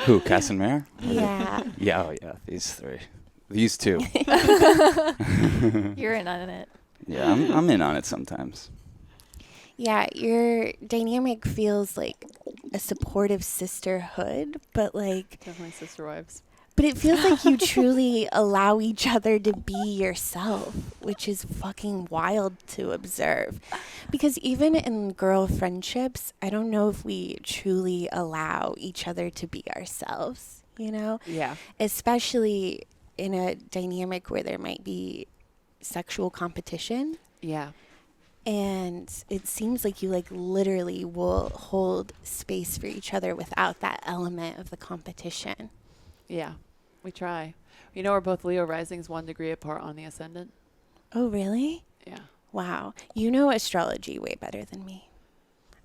Who, Casimir? Yeah. Yeah, oh yeah, these three. These two. You're in on it. Yeah, I'm in on it sometimes. Yeah, your dynamic feels like a supportive sisterhood, but like Definitely sister wives. but it feels like you truly allow each other to be yourself, which is fucking wild to observe. Because even in girl friendships, I don't know if we truly allow each other to be ourselves, you know? Yeah. Especially in a dynamic where there might be sexual competition. Yeah. And it seems like you like literally will hold space for each other without that element of the competition. Yeah. We try. You know, we're both Leo risings 1 degree apart on the ascendant. Oh, really? Yeah. Wow. You know astrology way better than me.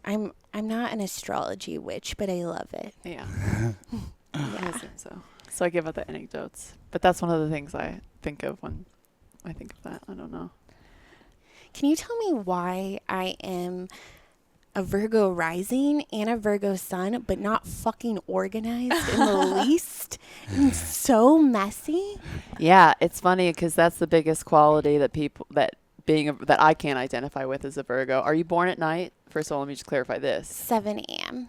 I'm not an astrology witch, but I love it. Yeah. I Yeah. assume so. So I give out the anecdotes. But that's one of the things I think of when I think of that. I don't know. Can you tell me why I am a Virgo rising and a Virgo sun, but not fucking organized in the least? And so messy. Yeah, it's funny because that's the biggest quality that people that I can't identify with as a Virgo. Are you born at night? First of all, let me just clarify this. 7 a.m.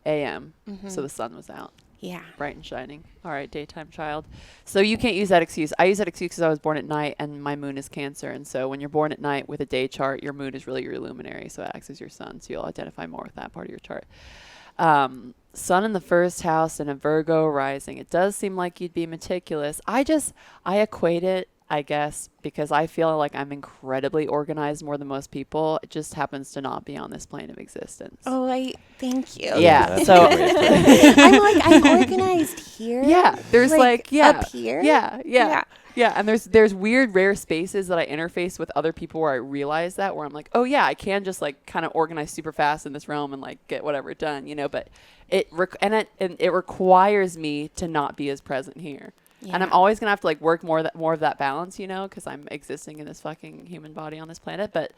A.M. Mhm. So the sun was out, Yeah. bright and shining. All right, daytime child. So you can't use that excuse. I use that excuse because I was born at night and my moon is Cancer. And so when you're born at night with a day chart, your moon is really your luminary. So it acts as your sun. So you'll identify more with that part of your chart. Sun in the first house and a Virgo rising. It does seem like you'd be meticulous. I equate it, I guess, because I feel like I'm incredibly organized more than most people. It just happens to not be on this plane of existence. Oh, thank you. Yeah. That's So a great point. I'm organized here. yeah, there's like yeah, up here. yeah, and there's weird rare spaces that I interface with other people where I realize that where I'm like, oh yeah, I can just like kind of organize super fast in this realm and like get whatever done, you know. But it requires me to not be as present here. And I'm always going to have to like work more of that balance, you know, because I'm existing in this fucking human body on this planet. But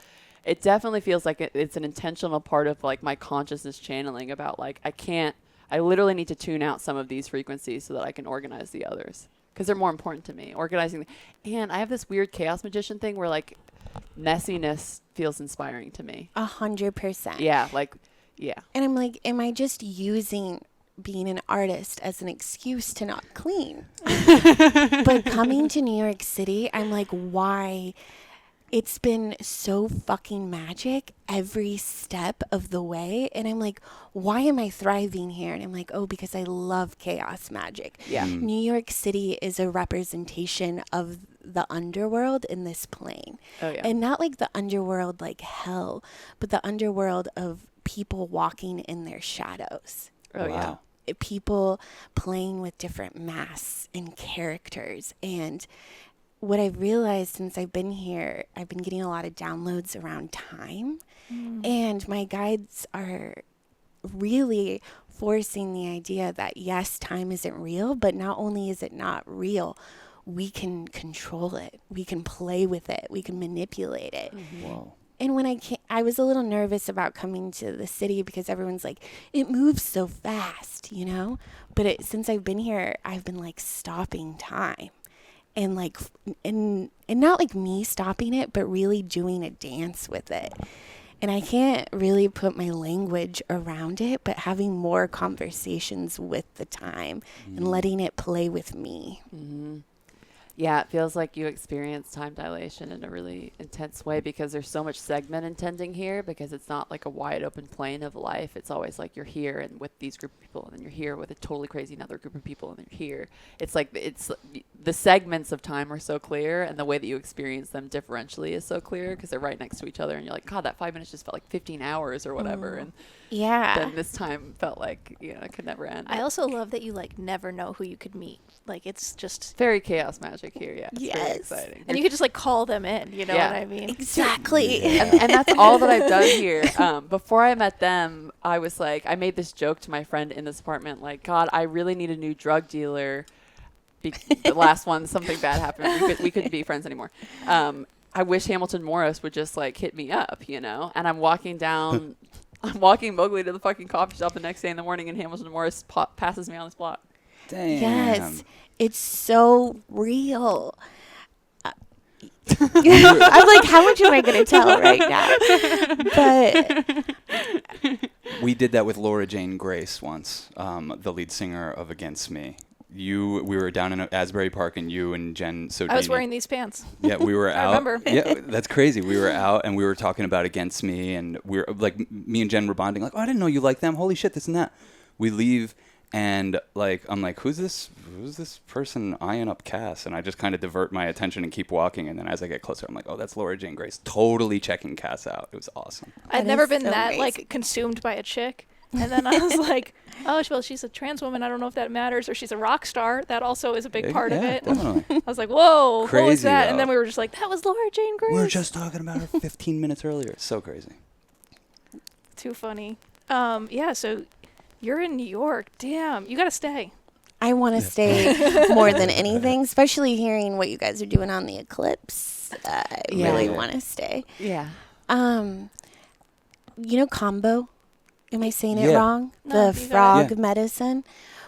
it definitely feels like it's an intentional part of like my consciousness channeling about like I literally need to tune out some of these frequencies so that I can organize the others because they're more important to me. And I have this weird chaos magician thing where like messiness feels inspiring to me. 100%. Yeah. Like, yeah. And I'm like, am I just using being an artist as an excuse to not clean? But coming to New York City, I'm like, why? It's been so fucking magic every step of the way. And I'm like, why am I thriving here? And I'm like, oh, because I love chaos magic. Yeah. New York City is a representation of the underworld in this plane. Oh, yeah. And not like the underworld like hell, but the underworld of people walking in their shadows. Oh, yeah. Wow. People playing with different masks and characters. And what I've realized since I've been here, I've been getting a lot of downloads around time. And my guides are really forcing the idea that, yes, time isn't real, but not only is it not real, we can control it. We can play with it. We can manipulate it. Whoa. And when I was a little nervous about coming to the city because everyone's like, it moves so fast, you know? But since I've been here, I've been like stopping time. And like, and not like me stopping it, but really doing a dance with it. And I can't really put my language around it, but having more conversations with the time and letting it play with me. Mm-hmm. Yeah, it feels like you experience time dilation in a really intense way because there's so much segment intending here because it's not like a wide open plane of life. It's always like you're here and with these group of people and then you're here with a totally crazy another group of people and then you're here. It's like the segments of time are so clear and the way that you experience them differentially is so clear because they're right next to each other and you're like, God, that 5 minutes just felt like 15 hours or whatever. And Yeah. then this time felt like, you know, it could never end. I also love that you like never know who you could meet. Like it's just Very chaos magic here, yeah. It's very Yes. exciting. and you could just like call them in, you know Yeah. what I mean? Exactly. And that's all that I've done here. Before I met them, I was like, I made this joke to my friend in this apartment, like, God, I really need a new drug dealer. The last one, something bad happened. We couldn't be friends anymore. I wish Hamilton Morris would just like hit me up, you know? And I'm walking Mowgli to the fucking coffee shop the next day in the morning and Hamilton Morris passes me on this block. Damn. Yes, it's so real. I'm like, how much am I going to tell right now? But We did that with Laura Jane Grace once, the lead singer of Against Me. We were down in Asbury Park, and you and Jen Sodini. I was wearing these pants. Yeah, we were out. I remember. Yeah, that's crazy. We were out, and we were talking about Against Me, and we were like, me and Jen were bonding, like, oh, I didn't know you liked them. Holy shit, this and that. We leave, and like, I'm like, who's this person eyeing up Cass? And I just kind of divert my attention and keep walking, and then as I get closer, I'm like, oh, that's Laura Jane Grace, totally checking Cass out. It was awesome. I'd That never is been so that amazing. like consumed by a chick. And then I was like, oh, well, she's a trans woman. I don't know if that matters. Or she's a rock star. That also is a big part of Yeah, it. definitely. I was like, whoa, what was Crazy, that? And though. then we were just like, that was Laura Jane Grace. We were just talking about her 15 minutes earlier. So crazy. Too funny. Yeah, so you're in New York. Damn, you got to stay. I want to stay more than anything, especially hearing what you guys are doing on the eclipse. I Yeah. really want to stay. Yeah. You know combo? Am I saying it Yeah. wrong? No, The you got it. frog Yeah. medicine.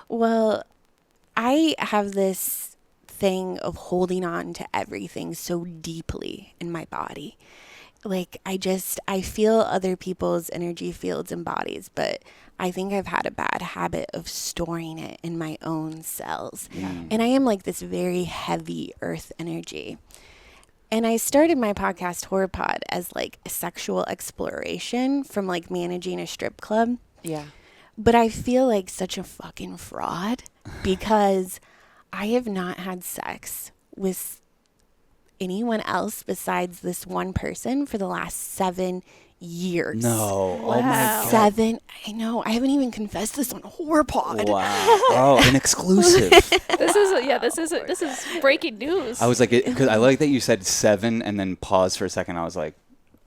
Well, I have this thing of holding on to everything so deeply in my body. Like I feel other people's energy fields and bodies, but I think I've had a bad habit of storing it in my own cells. And I am like this very heavy earth energy. And I started my podcast Hoar Pod as like a sexual exploration from like managing a strip club. Yeah. But I feel like such a fucking fraud because I have not had sex with anyone else besides this one person for the last 7 years. No. Oh my Wow. God. 7. I know. I haven't even confessed this on Hoar Pod. Wow. Oh, an exclusive. This is breaking news. I was like, because I like that you said 7 and then pause for a second. I was like,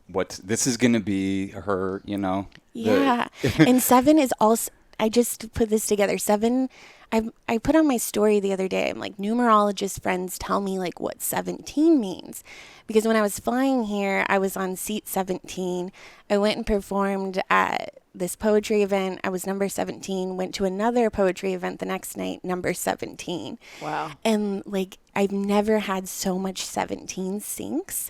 what? This is going to be her, you know? Yeah. And 7 is also, I just put this together. 7, I put on my story the other day, I'm like, numerologist friends tell me like what 17 means. Because when I was flying here, I was on seat 17. I went and performed at this poetry event. I was number 17, went to another poetry event the next night, number 17. Wow. And like, I've never had so much 17 syncs.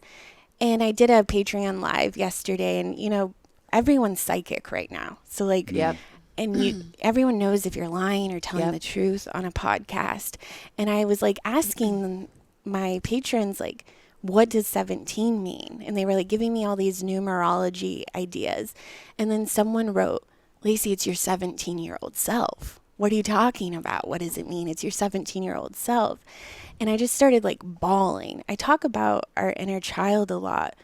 And I did a Patreon live yesterday, and you know, everyone's psychic right now. So like, Yep. and everyone knows if you're lying or telling Yep. the truth on a podcast. And I was like asking my patrons, like, what does 17 mean? And they were like giving me all these numerology ideas. And then someone wrote, Lacey, it's your 17-year-old self. What are you talking about? What does it mean? It's your 17-year-old self. And I just started like bawling. I talk about our inner child a lot,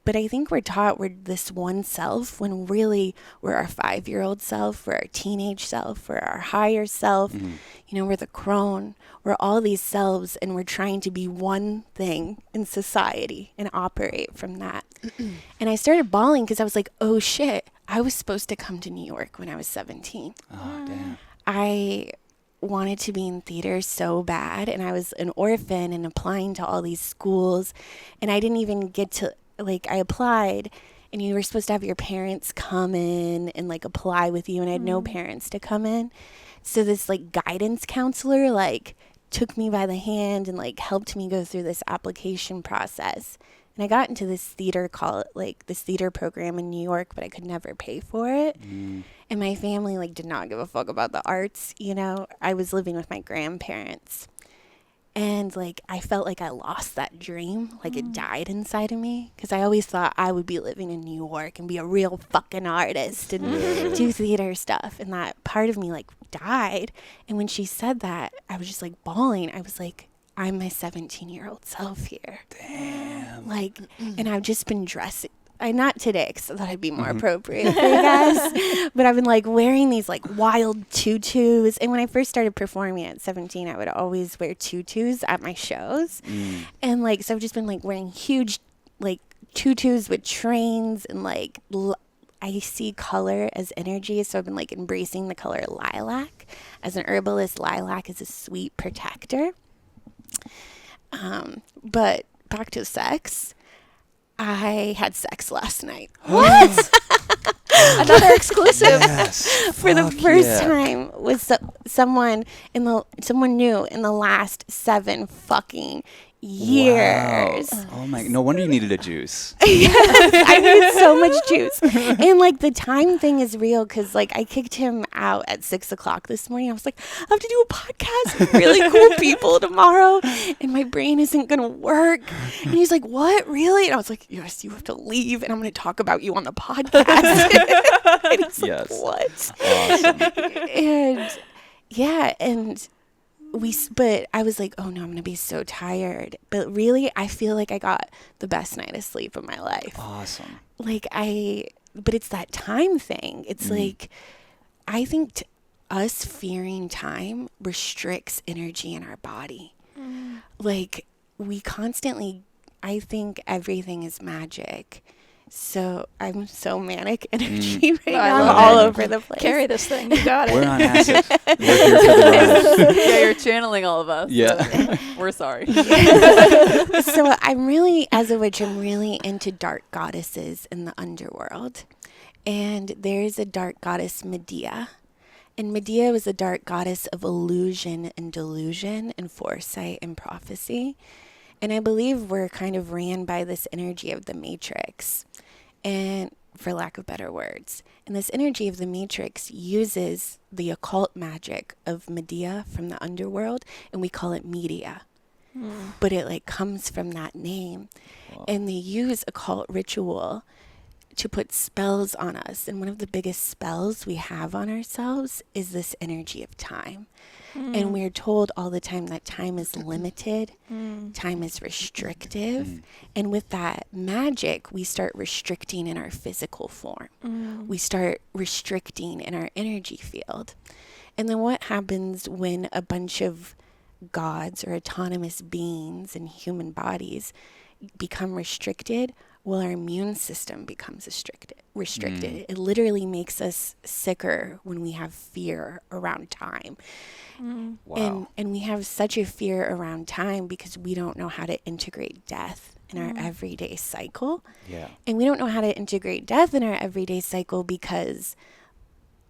but I think we're taught we're this one self when really we're our 5-year-old self, we're our teenage self, we're our higher self. You know, we're the crone. We're all these selves, and we're trying to be one thing in society and operate from that. And I started bawling because I was like, oh shit, I was supposed to come to New York when I was 17. Oh, damn. I wanted to be in theater so bad, and I was an orphan and applying to all these schools, and I didn't even get to, like, I applied, and you were supposed to have your parents come in and like apply with you, and I had no parents to come in. So this like guidance counselor like took me by the hand and like helped me go through this application process. And I got into this theater program in New York, but I could never pay for it. And my family like did not give a fuck about the arts, you know. I was living with my grandparents. And like I felt like I lost that dream, like it died inside of me, because I always thought I would be living in New York and be a real fucking artist and do theater stuff. And that part of me like died. And when she said that, I was just like bawling. I was like, I'm my 17-year-old self here. Damn. Like, and I've just been dressing. Not today, because I thought it'd be more appropriate for you guys. But I've been like wearing these like wild tutus. And when I first started performing at 17, I would always wear tutus at my shows. And like, so I've just been like wearing huge like tutus with trains and like I see color as energy. So I've been like embracing the color lilac. As an herbalist, lilac is a sweet protector. But back to sex. I had sex last night. What? Another exclusive. Yes. For the Fuck first yeah. time with someone new in the last 7 fucking years. Wow. Oh my! No wonder you needed a juice. Yes, I needed so much juice. And like the time thing is real because like I kicked him out at 6 o'clock this morning. I was like, I have to do a podcast with really cool people tomorrow, and my brain isn't gonna work. And he's like, what? Really? And I was like, yes, you have to leave, and I'm gonna talk about you on the podcast. And he's Yes. like, what? Awesome. And yeah, and but I was like, oh no, I'm gonna be so tired. But really, I feel like I got the best night of sleep of my life. Awesome. Like but it's that time thing. It's like, I think us fearing time restricts energy in our body. Like we constantly, I think everything is magic. So I'm so manic energy right now. I'm love all it. over the place. Carry this thing. You got it. We're on acid. We're here for the ride. Yeah, you're channeling all of us. Yeah. We're sorry. So I'm really, as a witch, I'm really into dark goddesses in the underworld. And there's a dark goddess, Medea. And Medea was a dark goddess of illusion and delusion and foresight and prophecy. And I believe we're kind of ran by this energy of the Matrix, and for lack of better words. And this energy of the Matrix uses the occult magic of Medea from the underworld, and we call it media. But it like comes from that name. Wow. And they use occult ritual to put spells on us. And one of the biggest spells we have on ourselves is this energy of time. And we're told all the time that time is limited, time is restrictive. And with that magic, we start restricting in our physical form. We start restricting in our energy field. And then what happens when a bunch of gods or autonomous beings in human bodies become restricted? Well, our immune system becomes restricted. It literally makes us sicker when we have fear around time. Wow. And we have such a fear around time because we don't know how to integrate death in our everyday cycle. Yeah. And we don't know how to integrate death in our everyday cycle because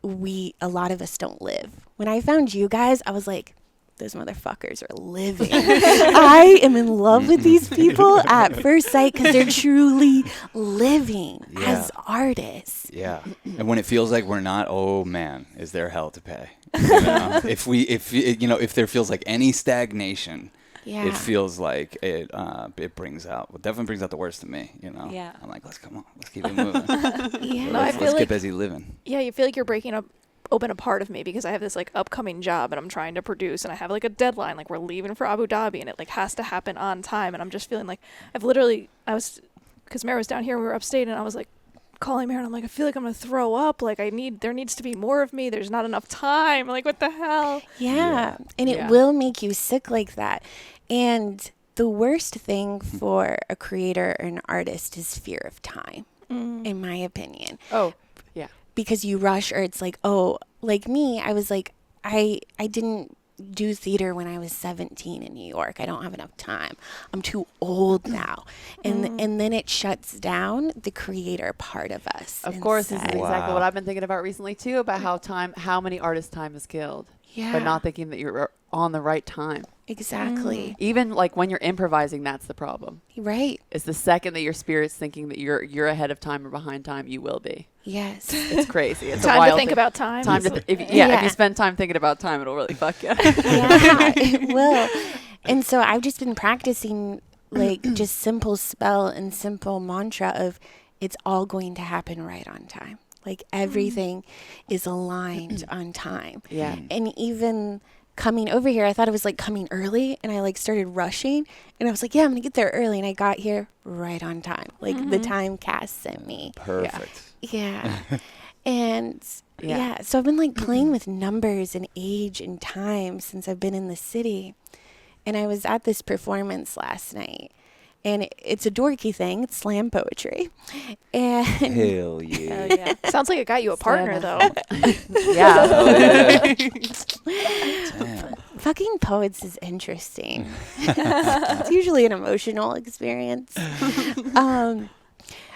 a lot of us don't live. When I found you guys, I was like, those motherfuckers are living. I am in love with these people at first sight because they're truly living as artists. Yeah. And when it feels like we're not, oh man, is there hell to pay? You know? if there feels like any stagnation, Yeah. it feels like it definitely brings out the worst in me, you know? Yeah. I'm like, let's keep it moving. Yeah. No, I let's feel get like- busy living. Yeah, you feel like you're breaking open a part of me because I have this like upcoming job and I'm trying to produce and I have like a deadline, like we're leaving for Abu Dhabi and it like has to happen on time, and I'm just feeling like because Mara was down here, we were upstate, and I was like calling Mara and I'm like, I feel like I'm gonna throw up, like there needs to be more of me, there's not enough time, like what the hell. Yeah. And it Yeah. will make you sick like that. And the worst thing for a creator or an artist is fear of time, in my opinion. Oh, yeah. Because you rush, or it's like, oh, like me, I was like, I didn't do theater when I was 17 in New York. I don't have enough time. I'm too old now. And then it shuts down the creator part of us. Of course, this is instead. exactly Wow. what I've been thinking about recently too, about how many artists' time is killed. Yeah. But not thinking that you're on the right time. Exactly. Even like when you're improvising, that's the problem. Right. It's the second that your spirit's thinking that you're ahead of time or behind time, you will be. Yes. It's crazy. It's a Time to wild think thing. about time. If Yeah. you spend time thinking about time, it'll really fuck you. Yeah, it will. And so I've just been practicing like just simple spell and simple mantra of it's all going to happen right on time. Like everything is aligned on time. Yeah. And even coming over here, I thought it was like coming early, and I like started rushing, and I was like, yeah, I'm gonna get there early, and I got here right on time. Like the time cast sent me. Perfect. Yeah. And Yeah. yeah, so I've been like playing with numbers and age and time since I've been in the city. And I was at this performance last night, and it's a dorky thing. It's slam poetry. And Hell yeah. Oh yeah. Sounds like it got you a partner though. Yeah. Oh, yeah. Damn. fucking poets is interesting. It's usually an emotional experience.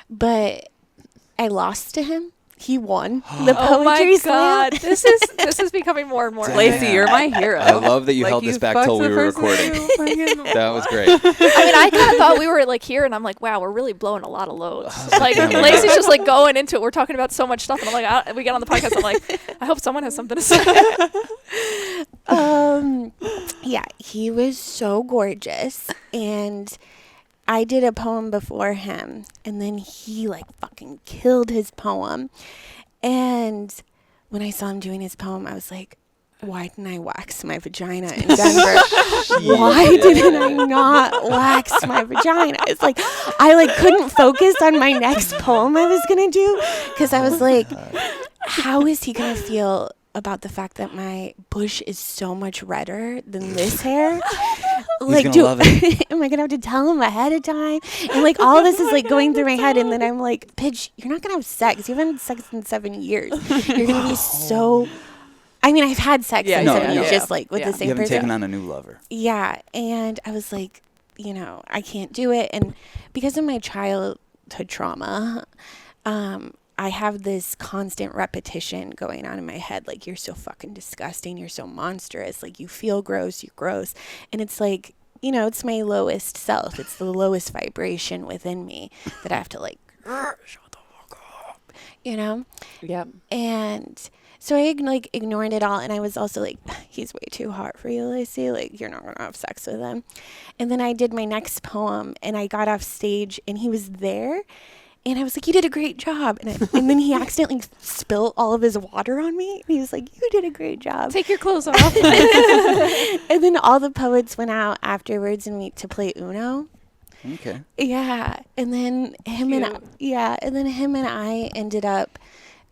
But I lost to him. He won the Oh my poetry slam. god, this is becoming more and more. Damn. Lacey, you're my hero. I love that you Like, held this you back fucked till we the were person recording. who fucking- That was great. I mean, I kind of thought we were like here, and I'm like, wow, we're really blowing a lot of loads. Like Oh my Lacey's God. just like going into it. We're talking about so much stuff, and I'm like, we get on the podcast. I'm like, I hope someone has something to say. Yeah, he was so gorgeous, and I did a poem before him, and then he like fucking killed his poem. And when I saw him doing his poem, I was like, why didn't I wax my vagina in Denver? Why didn't I not wax my vagina? It's like I like couldn't focus on my next poem I was gonna do because I was like, how is he gonna feel about the fact that my bush is so much redder than this hair? Like, gonna love it. am I gonna have to tell him ahead of time? And like all this is like going through my head, and then I'm like, bitch, you're not gonna have sex. You haven't had sex in 7 years. You're gonna be so. I mean, I've had sex in 7 years, just like with the You same haven't person. taken on a new lover. Yeah, and I was like, you know, I can't do it, and because of my childhood trauma, I have this constant repetition going on in my head, like, you're so fucking disgusting, you're so monstrous, like, you feel gross, you're gross, and it's like, you know, it's my lowest self, it's the lowest vibration within me that I have to, like, shut the fuck up, you know? Yep. And so I like ignored it all, and I was also like, he's way too hot for you, Lacey, like, you're not gonna have sex with him. And then I did my next poem, and I got off stage, and he was there, and I was like, you did a great job. And then he accidentally spilled all of his water on me. And he was like, you did a great job. Take your clothes off. And then all the poets went out afterwards to play Uno. Okay. Yeah. And then him and I ended up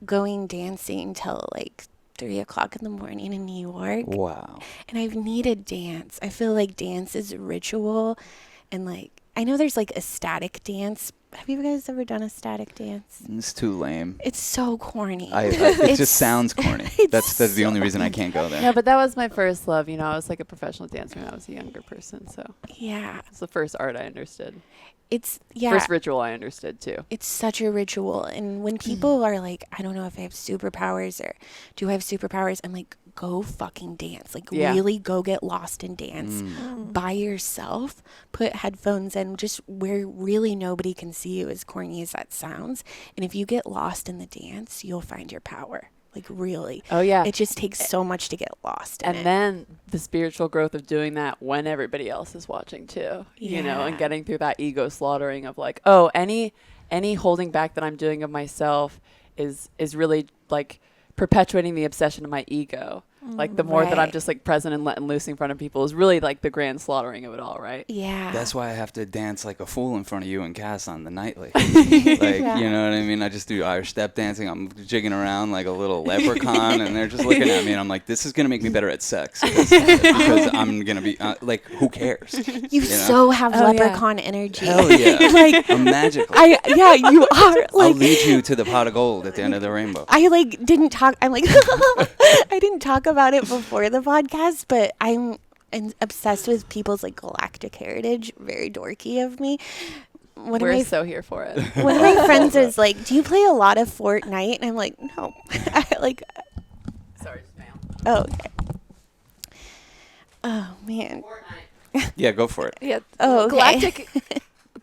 going dancing till like 3 o'clock in the morning in New York. Wow. And I've needed dance. I feel like dance is a ritual. And like, I know there's like a static dance. Have you guys ever done a static dance? It's too lame. It's so corny. It just sounds corny. That's the only reason I can't go there. No, but that was my first love. You know, I was like a professional dancer when I was a younger person. So Yeah. it's the first art I understood. It's, yeah. First ritual I understood too. It's such a ritual. And when people are like, I don't know if I have superpowers or do I have superpowers? I'm like, go fucking dance. Like, really go get lost and dance by yourself. Put headphones in just where really nobody can see you, as corny as that sounds. And if you get lost in the dance, you'll find your power. Like, really. Oh, yeah. It just takes so much to get lost in And it. then the spiritual growth of doing that when everybody else is watching too, you know, and Yeah. getting through that ego slaughtering of like, oh, any holding back that I'm doing of myself is really like perpetuating the obsession of my ego. Like the more that I'm Right. just like present and letting loose in front of people is really like the grand slaughtering of it all, right? Yeah. That's why I have to dance like a fool in front of you and Cass on the nightly. Like, you know what I mean? I just do Irish step dancing. I'm jigging around like a little leprechaun, and they're just looking at me, and I'm like, this is going to make me better at sex. Because I'm going to be, like, who cares? You know? so have Oh, yeah. leprechaun energy. Hell yeah. Like, I'm magical. you are. I'll Like, lead you to the pot of gold at the end of the rainbow. I like didn't talk. I'm like, I didn't talk about it before the podcast, but I'm obsessed with people's like galactic heritage. Very dorky of me. One We're of my so here for it. one of my friends is like, "Do you play a lot of Fortnite?" And I'm like, "No." I like, Sorry, spam. oh, okay. Oh man. Yeah, go for it. Yeah. Oh, okay.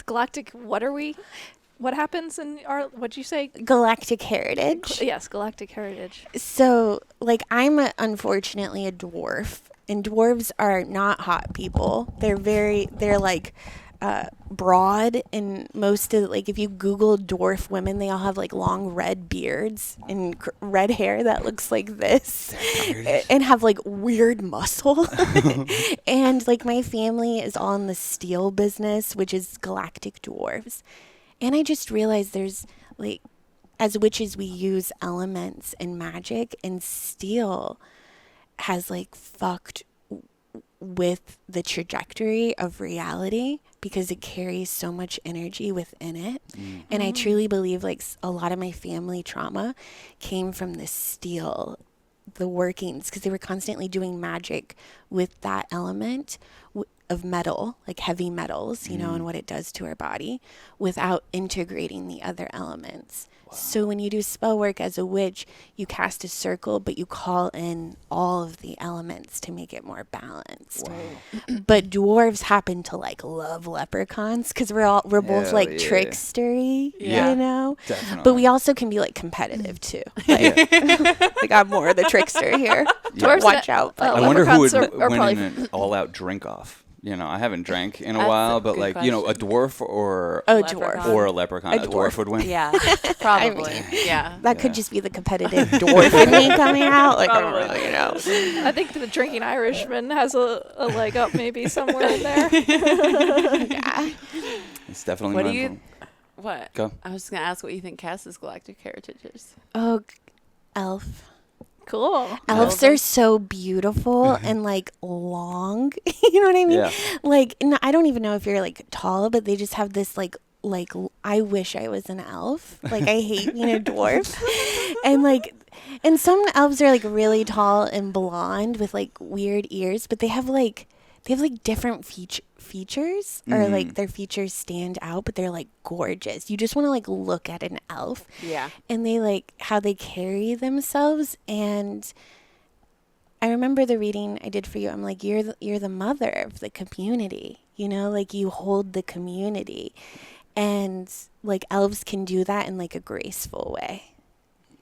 Galactic. What are we? What happens in our? What'd you say? Galactic heritage. Yes, galactic heritage. So, like, unfortunately a dwarf, and dwarves are not hot people. They're like broad, and most of, like, if you Google dwarf women, they all have like long red beards and red hair that looks like this, and have like weird muscle. And like my family is all in the steel business, which is galactic dwarves. And I just realized there's like, as witches, we use elements and magic, and steel has like fucked with the trajectory of reality because it carries so much energy within it. And I truly believe like a lot of my family trauma came from this steel, the workings, because they were constantly doing magic with that element of metal, like heavy metals, you know, and what it does to our body without integrating the other elements. So when you do spell work as a witch, you cast a circle, but you call in all of the elements to make it more balanced. But dwarves happen to like love leprechauns because we're both Hell like yeah. trickstery, Yeah. you know. Definitely. But we also can be like competitive too. Like, like I'm more the trickster here. Dwarves Watch that- out. I wonder who would leprechauns are win probably- in an all-out drink-off. You know, I haven't drank in a That's while, a but good like, you know, a dwarf or A Leprechaun. dwarf. or a leprechaun, a dwarf would win. Yeah, probably. mean, yeah. That Yeah. could just be the competitive dwarf in me coming out. Like, I don't know, you know. I think the drinking Irishman has a leg up maybe somewhere in there. Yeah. It's definitely What do mindful. you? What? Go. I was gonna ask what you think Cass's galactic heritage is. Oh, elf. Cool. Elves are so beautiful and like long. You know what I mean? Yeah. Like, I don't even know if you're like tall, but they just have this like I wish I was an elf. Like I hate being a dwarf. And some elves are like really tall and blonde with like weird ears, but they have like different features or like their features stand out, but they're like gorgeous. You just want to like look at an elf. Yeah. And they like how they carry themselves. And I remember the reading I did for you. I'm like, you're the mother of the community, you know, like you hold the community, and like elves can do that in like a graceful way.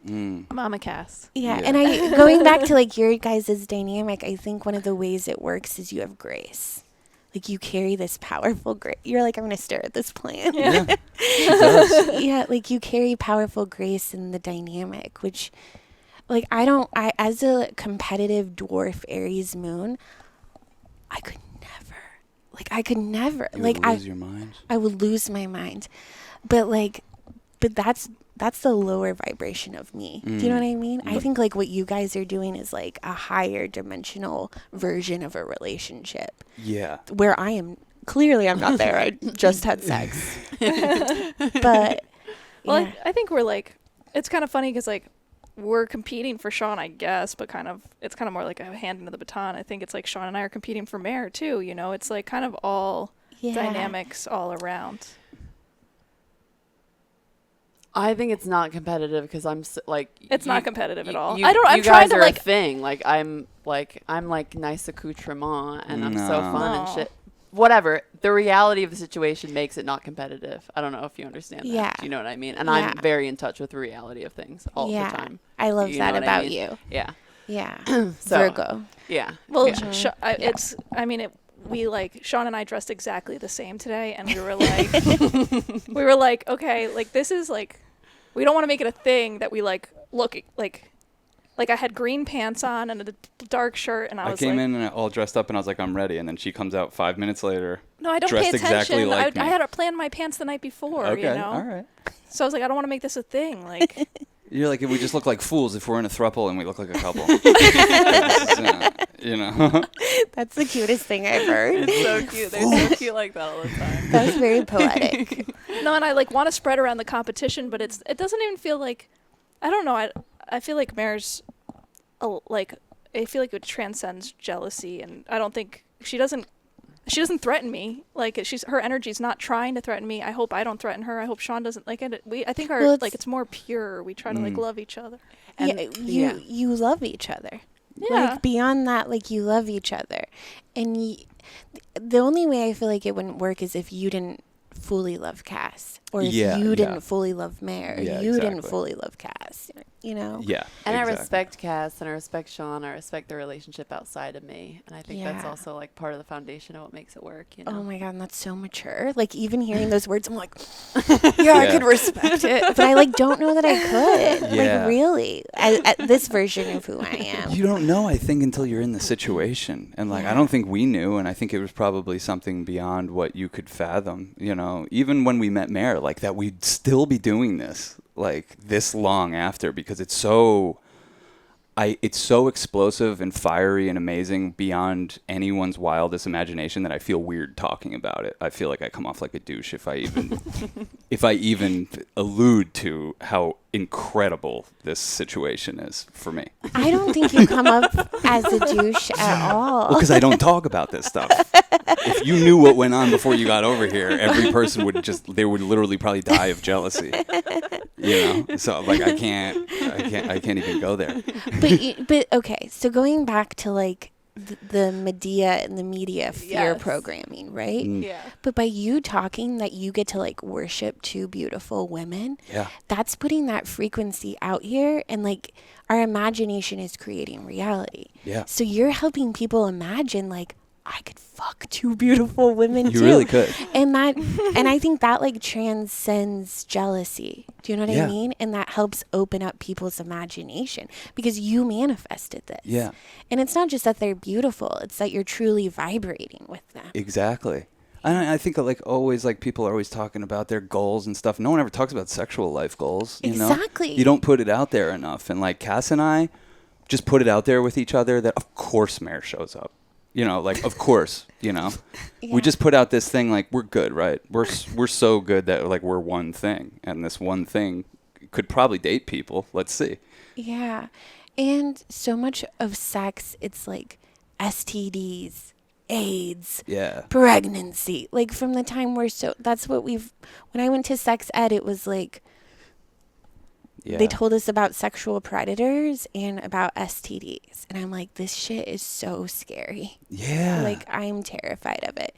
Mama Cass. Yeah. Yeah. And I going back to like your guys' dynamic, I think one of the ways it works is you have grace. Like you carry this powerful grace. You're like, I'm going to stare at this plant. Yeah. She does. Yeah, like you carry powerful grace in the dynamic, which like I as a competitive dwarf Aries moon, I could never You like would lose your mind. I would lose my mind. But that's the lower vibration of me. Do you know what I mean? I think like what you guys are doing is like a higher dimensional version of a relationship Yeah. where I am clearly I'm not there. I just had sex. But Well, yeah. I think we're like, it's kind of funny because like we're competing for Sean, I guess, but it's kind of more like a hand into the baton. I think it's like Sean and I are competing for mayor too. You know, it's like kind of all Yeah. dynamics all around. I think it's not competitive because It's not competitive at all. You, I'm you trying guys to are like. a thing. Like I'm like nice accoutrement and I'm so No. fun and No. shit. Whatever. The reality of the situation makes it not competitive. I don't know if you understand that. Yeah. Do you know what I mean? And Yeah. I'm very in touch with the reality of things all the time. I love You know that what I about mean? you. Yeah. Yeah. So, Virgo. Yeah. Well, yeah. we like Sean and I dressed exactly the same today, and we were like, okay, like this is like, we don't want to make it a thing that we like look like I had green pants on and a dark shirt, and I I was came like, in and all dressed up and I was like, I'm ready. And then she comes out 5 minutes later. no, I don't pay dressed attention. exactly like me. I had planned my pants the night before, Okay. you know. All right. So I was like, I don't want to make this a thing, like. You're like, we just look like fools if we're in a throuple and we look like a couple. You know? That's the cutest thing I've heard. It's so cute. They're so cute like that all the time. That was very poetic. No, and I like want to spread around the competition, but it doesn't even feel like, I don't know. I feel like Mare's, like I feel like it transcends jealousy, and I don't think she doesn't threaten me. Like her energy's not trying to threaten me. I hope I don't threaten her. I hope Sean doesn't. Like I think our Well, like it's more pure. We try to like love each other. And yeah, you love each other. Yeah. Like beyond that, like you love each other. And the only way I feel like it wouldn't work is if you didn't fully love Cass, or if you didn't fully love Mare, or Yeah, you didn't exactly. fully love Cass. You know? Yeah. And I exactly. respect Cass and I respect Sean. I respect the relationship outside of me. And I think that's Yeah. also like part of the foundation of what makes it work, you know? Oh my God, and that's so mature. Like even hearing those words, I'm like, yeah, I could respect it, but I like don't know that I could. Yeah. Like really, at this version of who I am. You don't know, I think, until you're in the situation. And, like, I don't think we knew, and I think it was probably something beyond what you could fathom, you know. Even when we met Mare, like, that we'd still be doing this, like, this long after, because it's so explosive and fiery and amazing beyond anyone's wildest imagination that I feel weird talking about it. I feel like I come off like a douche if I even allude to how incredible this situation is for me. I don't think you come up as a douche at all. Well, because I don't talk about this stuff. If you knew what went on before you got over here, every person would literally probably die of jealousy. So like I can't even go there. But okay, so going back to like the media fear programming, right? Yeah. But by you talking that you get to like worship two beautiful women, Yeah. that's putting that frequency out here, and like our imagination is creating reality. Yeah. So you're helping people imagine like, I could fuck two beautiful women You too. really could. And I think that like transcends jealousy. Do you know what I mean? And that helps open up people's imagination because you manifested this. Yeah. And it's not just that they're beautiful, it's that you're truly vibrating with them. Exactly. And I think like always, like people are always talking about their goals and stuff. No one ever talks about sexual life goals. You know? Exactly. You don't put it out there enough. And like Cass and I just put it out there with each other that of course Mare shows up. Like of course, Yeah. we just put out this thing like we're good, right? We're so good that like we're one thing, and this one thing could probably date people. Let's see. Yeah. And so much of sex, it's like STDs, AIDS, pregnancy. Like from the time that's what when I went to sex ed, it was like, they told us about sexual predators and about STDs. And I'm like, this shit is so scary. Yeah. Like, I'm terrified of it.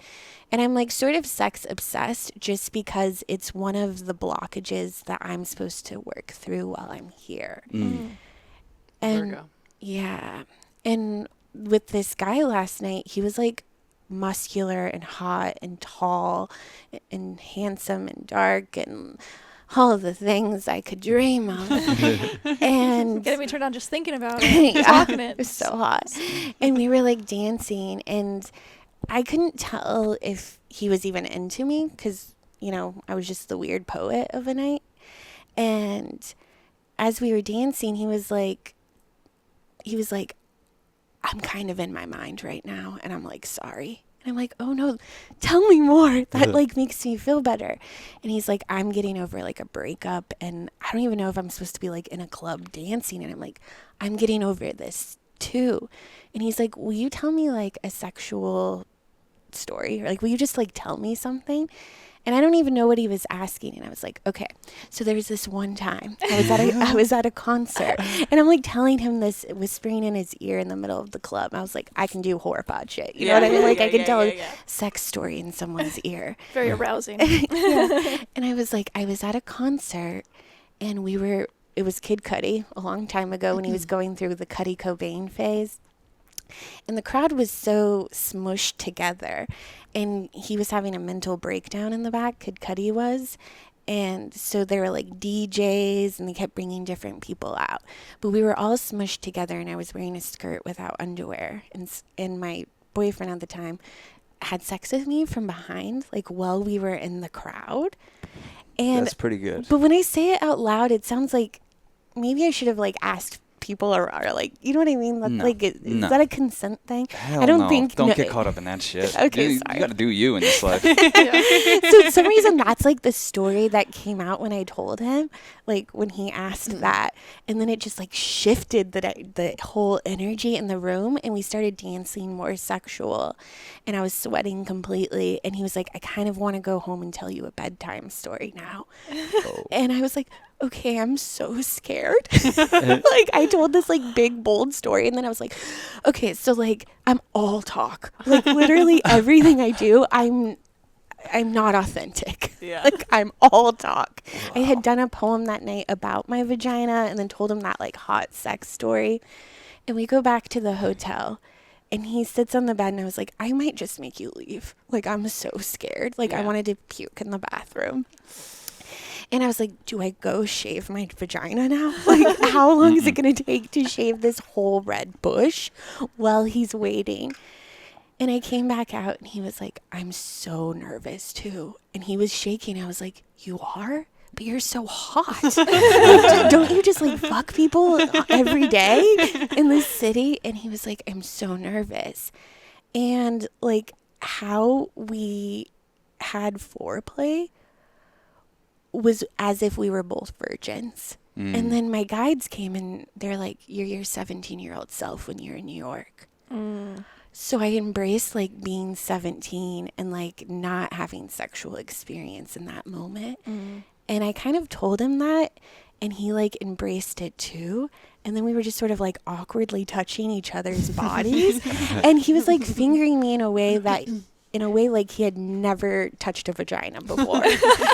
And I'm like sort of sex obsessed just because it's one of the blockages that I'm supposed to work through while I'm here. Mm. And Virgo. yeah. And with this guy last night, he was like muscular and hot and tall and handsome and dark and all of the things I could dream of. And Getting me turned on just thinking about it. yeah, Talking it. it was so hot. And we were like dancing, and I couldn't tell if he was even into me because, I was just the weird poet of a night. And as we were dancing, he was like, I'm kind of in my mind right now. And I'm like, sorry. And I'm like, oh no, tell me more. That like makes me feel better. And he's like, I'm getting over like a breakup, and I don't even know if I'm supposed to be like in a club dancing. And I'm like, I'm getting over this too. And he's like, will you tell me like a sexual story? Or like, will you just like tell me something? And I don't even know what he was asking. And I was like, okay. So there's this one time I was at a concert, and I'm like telling him this, whispering in his ear in the middle of the club. I was like, I can do Hoar Pod shit. You know what I mean? Like I can tell a sex story in someone's ear. Very arousing. And I was like, I was at a concert, and it was Kid Cudi a long time ago when he was going through the Cudi Cobain phase. And the crowd was so smushed together, and he was having a mental breakdown in the back, Kid Cudi was. And so there were like DJs, and they kept bringing different people out. But we were all smushed together, and I was wearing a skirt without underwear. And my boyfriend at the time had sex with me from behind, like while we were in the crowd. And that's pretty good. But when I say it out loud, it sounds like maybe I should have like asked people are like, you know what I mean? No, like, is that a consent thing? Hell I don't no. think. Don't get caught up in that shit. Okay, you sorry. got to do you in this life. So for some reason, that's like the story that came out when I told him, like when he asked that, and then it just like shifted the whole energy in the room, and we started dancing more sexual, and I was sweating completely, and he was like, I kind of want to go home and tell you a bedtime story now. Oh. And I was like, okay, I'm so scared. Like I told this like big bold story, and then I was like, okay, so like I'm all talk. Like literally everything I do, I'm not authentic. Yeah. Like I'm all talk. Wow. I had done a poem that night about my vagina, and then told him that like hot sex story. And we go back to the hotel, and he sits on the bed, and I was like, I might just make you leave. Like I'm so scared. Like I wanted to puke in the bathroom. And I was like, do I go shave my vagina now? Like, how long is it going to take to shave this whole red bush while he's waiting? And I came back out, and he was like, I'm so nervous, too. And he was shaking. I was like, you are? But you're so hot. Like, don't you just, like, fuck people every day in this city? And he was like, I'm so nervous. And, like, how we had foreplay was as if we were both virgins. And then my guides came and they're like, you're your 17-year-old self when you're in New York. So I embraced like being 17 and like not having sexual experience in that moment. And I kind of told him that, and he like embraced it too. And then we were just sort of like awkwardly touching each other's bodies. And he was like fingering me in a way like he had never touched a vagina before.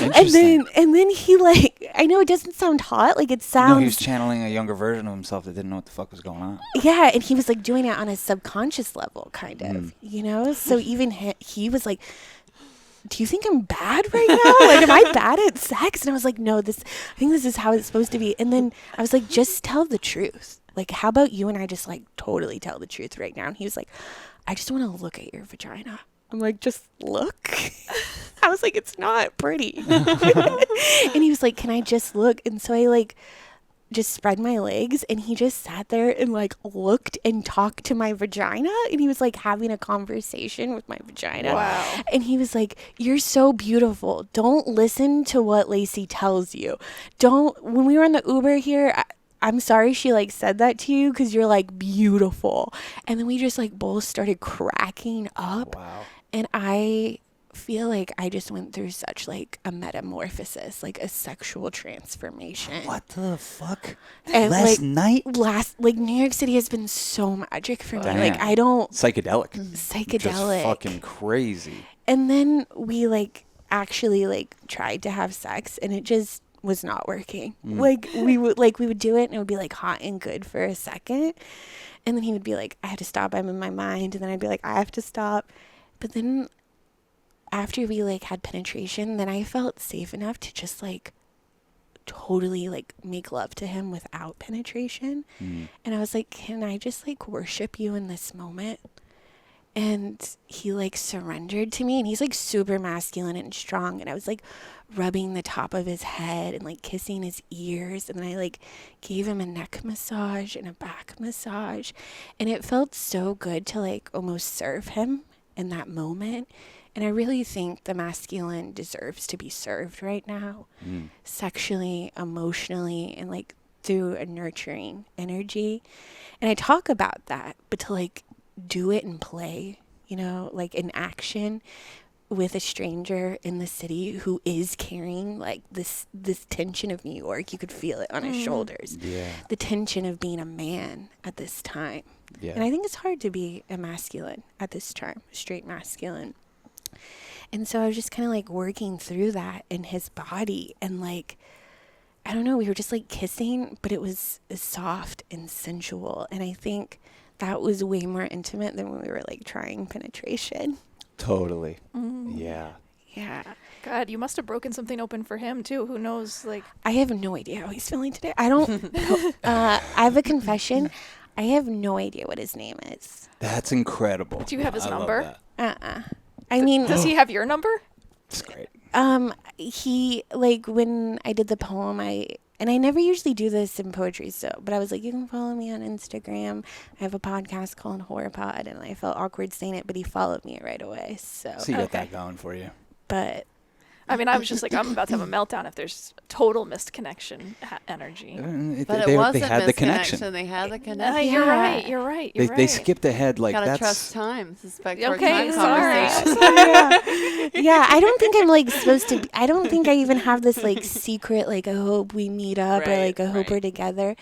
and then he like, I know it doesn't sound hot, like it sounds. No, he was channeling a younger version of himself that didn't know what the fuck was going on. Yeah, and he was like doing it on a subconscious level, kind of, you know? So even he was like, do you think I'm bad right now? Like, am I bad at sex? And I was like, no, I think this is how it's supposed to be. And then I was like, just tell the truth. Like, how about you and I just like totally tell the truth right now? And he was like, I just want to look at your vagina. I'm like, just look. I was like, it's not pretty. And he was like, can I just look? And so I like just spread my legs, and he just sat there and like looked and talked to my vagina, and he was like having a conversation with my vagina. Wow. And he was like, you're so beautiful. Don't listen to what Lacey tells you. When we were on the Uber here, I'm sorry she like said that to you because you're like beautiful. And then we just like both started cracking up. Wow. And I feel like I just went through such like a metamorphosis, like a sexual transformation. What the fuck? And Last like night? New York City has been so magic for me. Damn. Like I don't Psychedelic. psychedelic. Just fucking crazy. And then we like actually like tried to have sex, and it just was not working. Like we would do it, and it would be like hot and good for a second, and then he would be like, I have to stop, I'm in my mind, and then I'd be like, I have to stop. But then after we like had penetration, then I felt safe enough to just like totally like make love to him without penetration. And I was like, can I just like worship you in this moment? And he like surrendered to me, and he's like super masculine and strong, and I was like rubbing the top of his head and like kissing his ears, and then I like gave him a neck massage and a back massage, and it felt so good to like almost serve him in that moment. And I really think the masculine deserves to be served right now, sexually, emotionally, and like through a nurturing energy. And I talk about that, but to like do it and play, you know, like in action with a stranger in the city who is carrying like this tension of New York. You could feel it on his shoulders. Yeah. The tension of being a man at this time. Yeah. And I think it's hard to be a masculine at this time, straight masculine. And so I was just kind of like working through that in his body, and like, I don't know, we were just like kissing, but it was soft and sensual. And I think that was way more intimate than when we were like trying penetration. Totally. Yeah. Yeah. God, you must have broken something open for him too. Who knows? Like, I have no idea how he's feeling today. I don't, I have a confession. I have no idea what his name is. That's incredible. do you have his I love number? that. I mean, Does he have your number? It's great. he, like, when I did the poem, and I never usually do this in poetry, but I was like, you can follow me on Instagram. I have a podcast called Hoar Pod, and I felt awkward saying it, but he followed me right away. So So you got that going for you. but I mean, I was just like, I'm about to have a meltdown if there's total missed connection energy. But They it wasn't had the connection. misconnection. They had the connection. You're Yeah. right. You're right. You're right. They skipped ahead like Gotta that's trust time. Suspect for Okay, time sorry. conversation. yeah, I don't think I'm like supposed to. I don't think I even have this like secret. Like I hope we meet up, or like I hope we're together.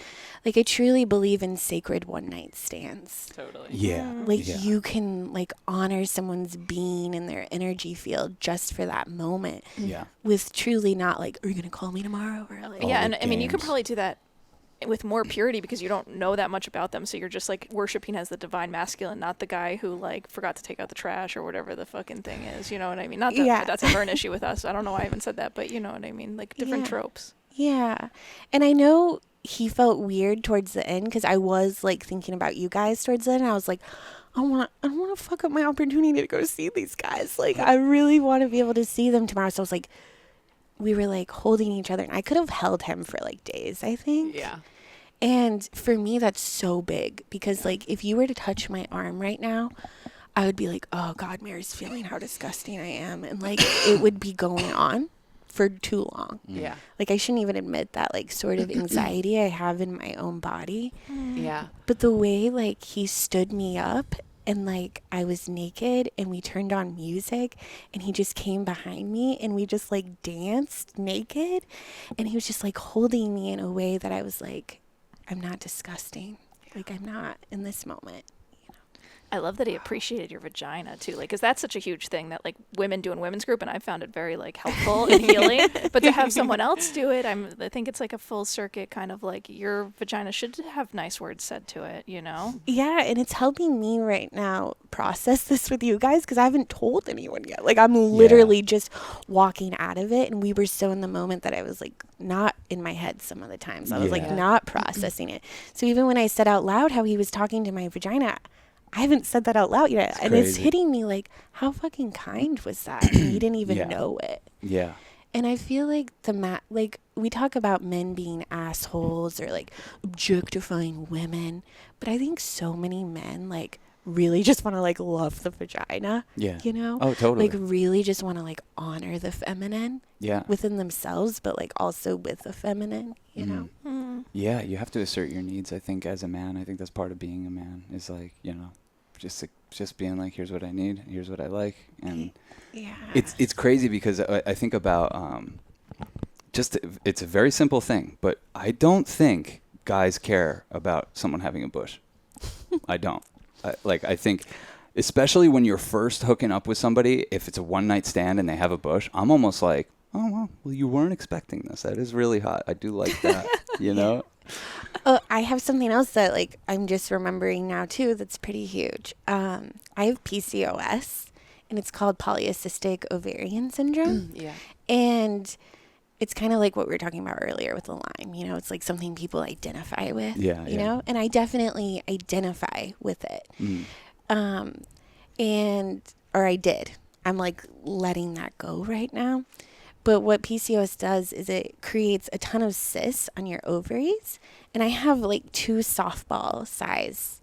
Like I truly believe in sacred one night stands. Totally. yeah. Like yeah. you can like honor someone's being and their energy field just for that moment. Yeah. With truly not like, are you gonna call me tomorrow? Or like, All Yeah, the and I mean, you could games. probably do that with more purity because you don't know that much about them. So you're just like worshiping as the divine masculine, not the guy who like forgot to take out the trash or whatever the fucking thing is. You know what I mean? Not that Yeah. that's ever an issue with us. I don't know why I even said that, but you know what I mean? Like different Yeah. tropes. Yeah, and I know he felt weird towards the end because I was like thinking about you guys towards the end. I was like, I don't want to fuck up my opportunity to go see these guys. Like, I really want to be able to see them tomorrow. So I was like, we were like holding each other, and I could have held him for like days, I think. Yeah. And for me, that's so big because like if you were to touch my arm right now, I would be like, oh God, Mary's feeling how disgusting I am, and like it would be going on for too long. Yeah. Like, I shouldn't even admit that, like, sort of anxiety I have in my own body. Yeah. But the way, like, he stood me up and, like, I was naked and we turned on music and he just came behind me and we just, like, danced naked. And he was just, like, holding me in a way that I was like, I'm not disgusting. Like, I'm not in this moment. I love that he appreciated your vagina too, like, 'cause that's such a huge thing that like women do in women's group, and I found it very like helpful and healing. But to have someone else do it, I think it's like a full circuit kind of like your vagina should have nice words said to it, you know? Yeah, and it's helping me right now process this with you guys because I haven't told anyone yet. Like, I'm literally just walking out of it, and we were so in the moment that I was like not in my head some of the times. I was like not processing it. So even when I said out loud how he was talking to my vagina, I haven't said that out loud yet. It's and crazy. It's hitting me like, how fucking kind was that? And he didn't even know it. Yeah. And I feel like like we talk about men being assholes or like objectifying women, but I think so many men like really just want to like love the vagina. Yeah. You know? Oh, totally. Like really just want to like honor the feminine Yeah. within themselves, but like also with the feminine, you know? Yeah, you have to assert your needs, I think, as a man. I think that's part of being a man is like, you know, just being like, here's what I need, here's what I like. And Yeah. it's crazy because I think about it's a very simple thing, but I don't think guys care about someone having a bush. I don't. I think, especially when you're first hooking up with somebody, if it's a one-night stand and they have a bush, I'm almost like, oh, well, you weren't expecting this. That is really hot. I do like that, you know? Oh, I have something else that like I'm just remembering now too that's pretty huge. I have PCOS and it's called polycystic ovarian syndrome. Yeah. And it's kind of like what we were talking about earlier with the Lyme, you know, it's like something people identify with, you know, and I definitely identify with it. Or I did. I'm like letting that go right now. But what PCOS does is it creates a ton of cysts on your ovaries. And I have like 2 softball size.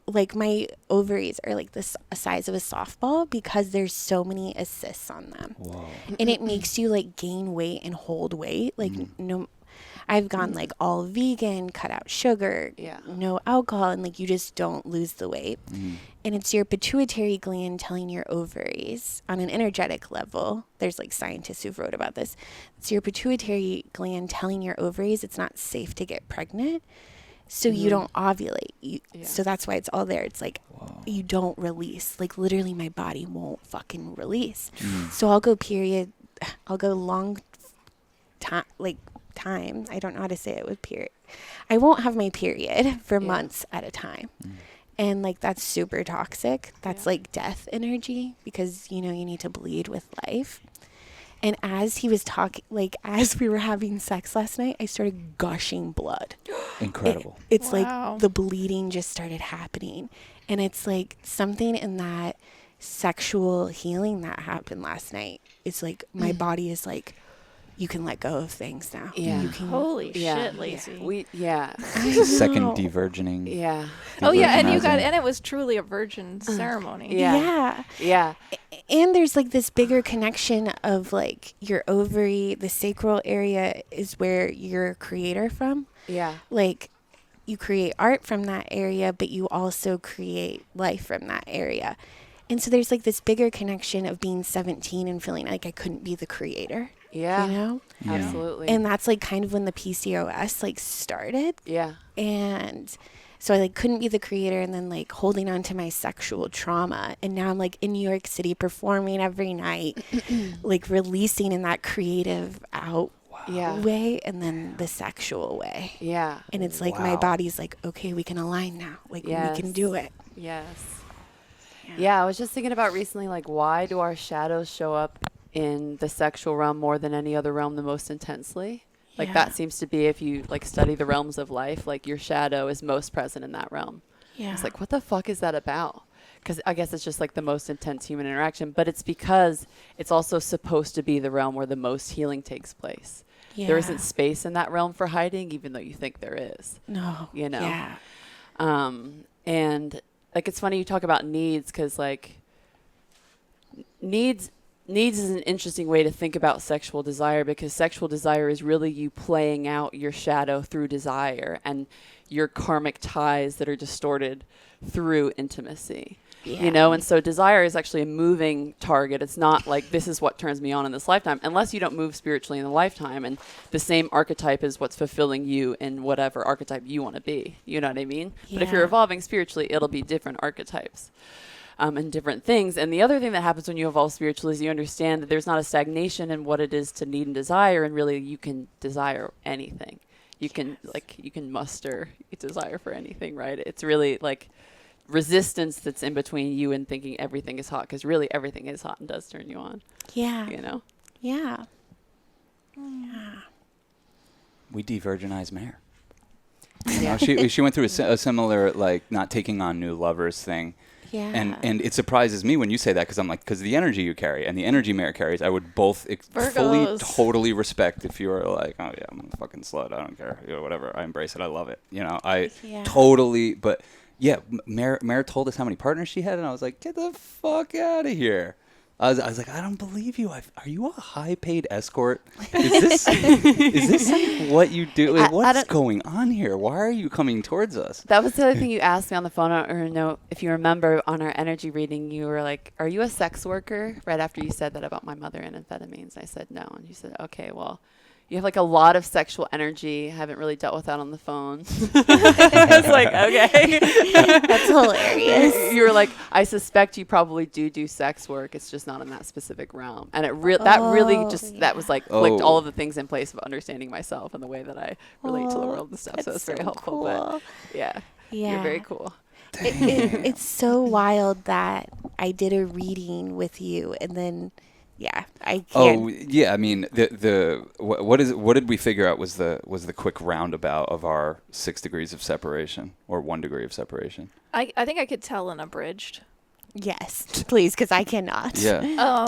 Like my ovaries are like the size of a softball because there's so many cysts on them. Whoa. And it makes you like gain weight and hold weight. Like I've gone like all vegan, cut out sugar, no alcohol, and like you just don't lose the weight. And it's your pituitary gland telling your ovaries on an energetic level. There's like scientists who've wrote about this. It's your pituitary gland telling your ovaries it's not safe to get pregnant. So you don't ovulate. So that's why it's all there. It's like you don't release. Like literally my body won't fucking release. So I'll go long time, like time. I don't know how to say it with period. I won't have my period for months at a time. And like that's super toxic. That's like death energy because you know you need to bleed with life. And as he was talking, like as we were having sex last night, I started gushing blood. Incredible. It's like the bleeding just started happening. And it's like something in that sexual healing that happened last night. It's like my body is like, you can let go of things now. Yeah. You can, Holy shit, Lacey. Second de-virgining. Yeah. Oh yeah, and de-virginizing. it was truly a virgin ceremony. Yeah. Yeah. And there's like this bigger connection of like your ovary, the sacral area is where you're a creator from. Yeah. Like you create art from that area, but you also create life from that area. And so there's like this bigger connection of being 17 and feeling like I couldn't be the creator. Yeah. You know? Absolutely. And that's like kind of when the PCOS like started. Yeah. And so I like couldn't be the creator and then like holding on to my sexual trauma. And now I'm like in New York City performing every night, like releasing in that creative way and then the sexual way. Yeah. And it's like my body's like, okay, we can align now. Like we can do it. Yes. Yeah, I was just thinking about recently, like, why do our shadows show up in the sexual realm more than any other realm the most intensely? Like, that seems to be, if you, like, study the realms of life, like, your shadow is most present in that realm. Yeah. It's like, what the fuck is that about? Because I guess it's just, like, the most intense human interaction. But it's because it's also supposed to be the realm where the most healing takes place. Yeah. There isn't space in that realm for hiding, even though you think there is. No. You know? Yeah. And like, it's funny you talk about needs because like needs needs is an interesting way to think about sexual desire, because sexual desire is really you playing out your shadow through desire and your karmic ties that are distorted through intimacy. Yeah. You know, and so desire is actually a moving target. It's not like this is what turns me on in this lifetime, unless you don't move spiritually in the lifetime. And the same archetype is what's fulfilling you in whatever archetype you want to be. You know what I mean? Yeah. But if you're evolving spiritually, it'll be different archetypes. And different things. And the other thing that happens when you evolve spiritually is you understand that there's not a stagnation in what it is to need and desire, and really you can desire anything. You can muster desire for anything, right? It's really like resistance that's in between you and thinking everything is hot, because really everything is hot and does turn you on. Yeah. You know? Yeah. Yeah. We de-virginized Mare. You know, she went through a similar, like, not taking on new lovers thing. Yeah. And it surprises me when you say that, because I'm like, because the energy you carry and the energy Mare carries, I would both fully, totally respect if you were like, oh yeah, I'm a fucking slut, I don't care, you know, whatever, I embrace it, I love it, you know, totally. But yeah, Mare told us how many partners she had, and I was like, get the fuck out of here. I was like, I don't believe you. Are you a high-paid escort? Is this like what you do? Like, what's going on here? Why are you coming towards us? That was the other thing you asked me on the phone. I don't know if you remember on our energy reading, you were like, are you a sex worker? Right after you said that about my mother and amphetamines. I said no. And you said, okay, well, you have like a lot of sexual energy. Haven't really dealt with that on the phone. I was like, okay. That's hilarious. You were like, I suspect you probably do sex work. It's just not in that specific realm. And that really that was like clicked all of the things in place of understanding myself and the way that I relate to the world and stuff. So it's very helpful. Cool. But yeah, you're very cool. It's so wild that I did a reading with you, and then I can't. Oh yeah, I mean what did we figure out was the quick roundabout of our 6 degrees of separation, or 1 degree of separation. I think I could tell an abridged. Yes, please, because I cannot. Yeah.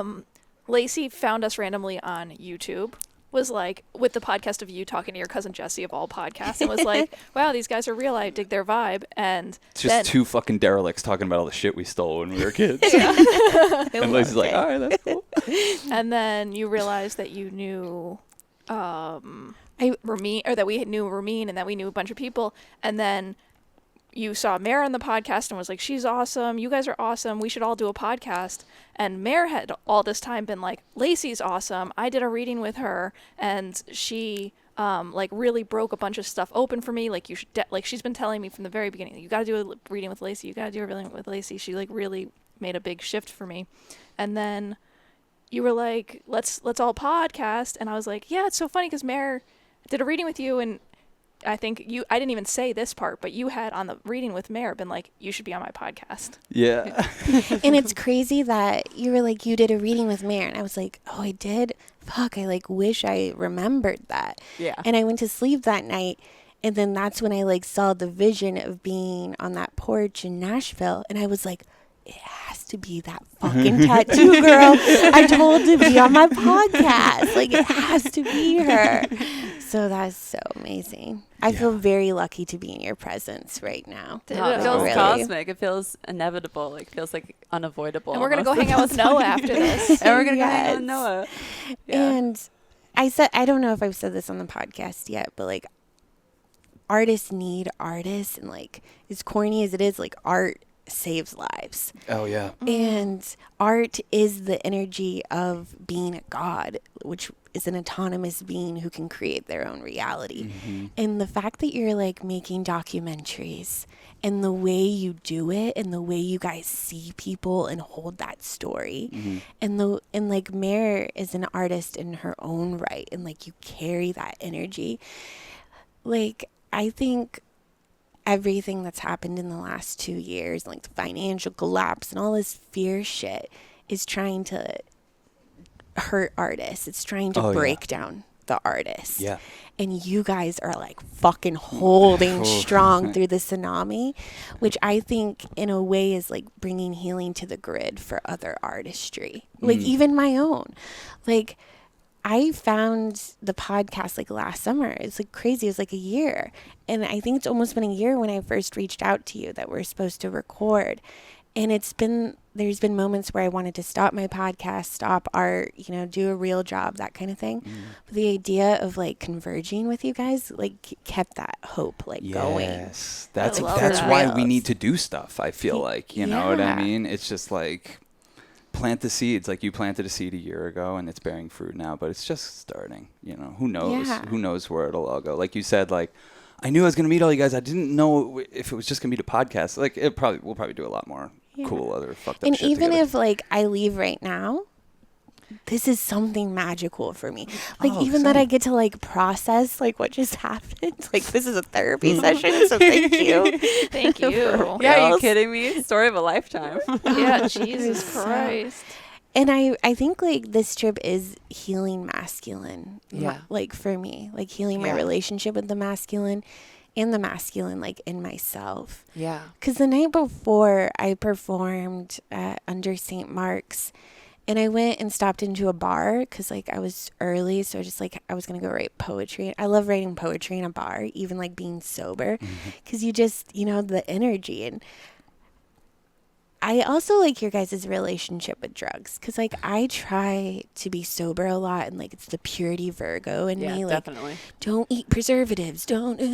Lacey found us randomly on YouTube. Was like with the podcast of you talking to your cousin Jesse of all podcasts, and was like, wow, these guys are real, I dig their vibe. And it's just two fucking derelicts talking about all the shit we stole when we were kids. And Lacey's like, all right, that's cool. And then you realized that you knew Ramin, or that we knew Ramin, and that we knew a bunch of people. And then you saw Mare on the podcast and was like, she's awesome, you guys are awesome, we should all do a podcast. And Mare had all this time been like, Lacey's awesome, I did a reading with her, and she like really broke a bunch of stuff open for me. Like, you should like, she's been telling me from the very beginning, you gotta do a reading with Lacey, you gotta do a reading with Lacey. She like really made a big shift for me. And then you were like, let's all podcast. And I was like, yeah, it's so funny because Mare did a reading with you, and I think I didn't even say this part, but you had on the reading with Mare been like, you should be on my podcast. Yeah. And it's crazy that you were like, you did a reading with Mare. And I was like, oh, I did? Fuck, I like wish I remembered that. Yeah. And I went to sleep that night. And then that's when I like saw the vision of being on that porch in Nashville. And I was like, it has to be that fucking tattoo girl I told to be on my podcast. Like, it has to be her. So that's so amazing. I feel very lucky to be in your presence right now. It feels cosmic. It feels inevitable. Like, feels like unavoidable. And we're going to go hang out with Noah after this. And we're going to go hang out with Noah. Yeah. And I don't know if I've said this on the podcast yet, but like, artists need artists. And like, as corny as it is, like, art saves lives. Oh yeah. And art is the energy of being a god, which is an autonomous being who can create their own reality. Mm-hmm. And the fact that you're like making documentaries, and the way you do it, and the way you guys see people and hold that story, mm-hmm. and like Mare is an artist in her own right, and like you carry that energy. Like, I think everything that's happened in the last 2 years, like the financial collapse and all this fear shit, is trying to hurt artists. It's trying to break down the artists. Yeah. And you guys are like fucking holding strong through the tsunami, which I think in a way is like bringing healing to the grid for other artistry. Like even my own. Like, I found the podcast like last summer. It's like crazy. It was like a year. And I think it's almost been a year when I first reached out to you that we're supposed to record. And it's been there's been moments where I wanted to stop my podcast, stop art, do a real job, that kind of thing. But the idea of like converging with you guys like kept that hope going. Yes, that's love that. why we need to do stuff. I feel like, you know what I Yeah. mean? It's just like plant the seeds. Like you planted a seed a year ago and it's bearing fruit now, but it's just starting. Who knows? Yeah. Who knows where it'll all go? Like you said, like I knew I was gonna meet all you guys. I didn't know if it was just gonna be the podcast. Like we'll probably do a lot more cool other fucked up And shit even together. if like I leave right now, this is something magical for me. Like even that I get to like process like what just happened. Like this is a therapy session, so thank you. Thank you. Yeah, are you Reals. kidding me? Story of a lifetime. Yeah, Jesus Christ. And I think like this trip is healing masculine. Yeah. Like for me, like healing my Yeah. relationship with the masculine and the masculine like in myself. Yeah. Because the night before I performed under St. Mark's, and I went and stopped into a bar because like I was early, so I was gonna go write poetry. I love writing poetry in a bar, even like being sober, because you just the energy. And I also like your guys' relationship with drugs, because like I try to be sober a lot, and like it's the purity Virgo in Yeah, me. Like definitely. don't eat preservatives, don't put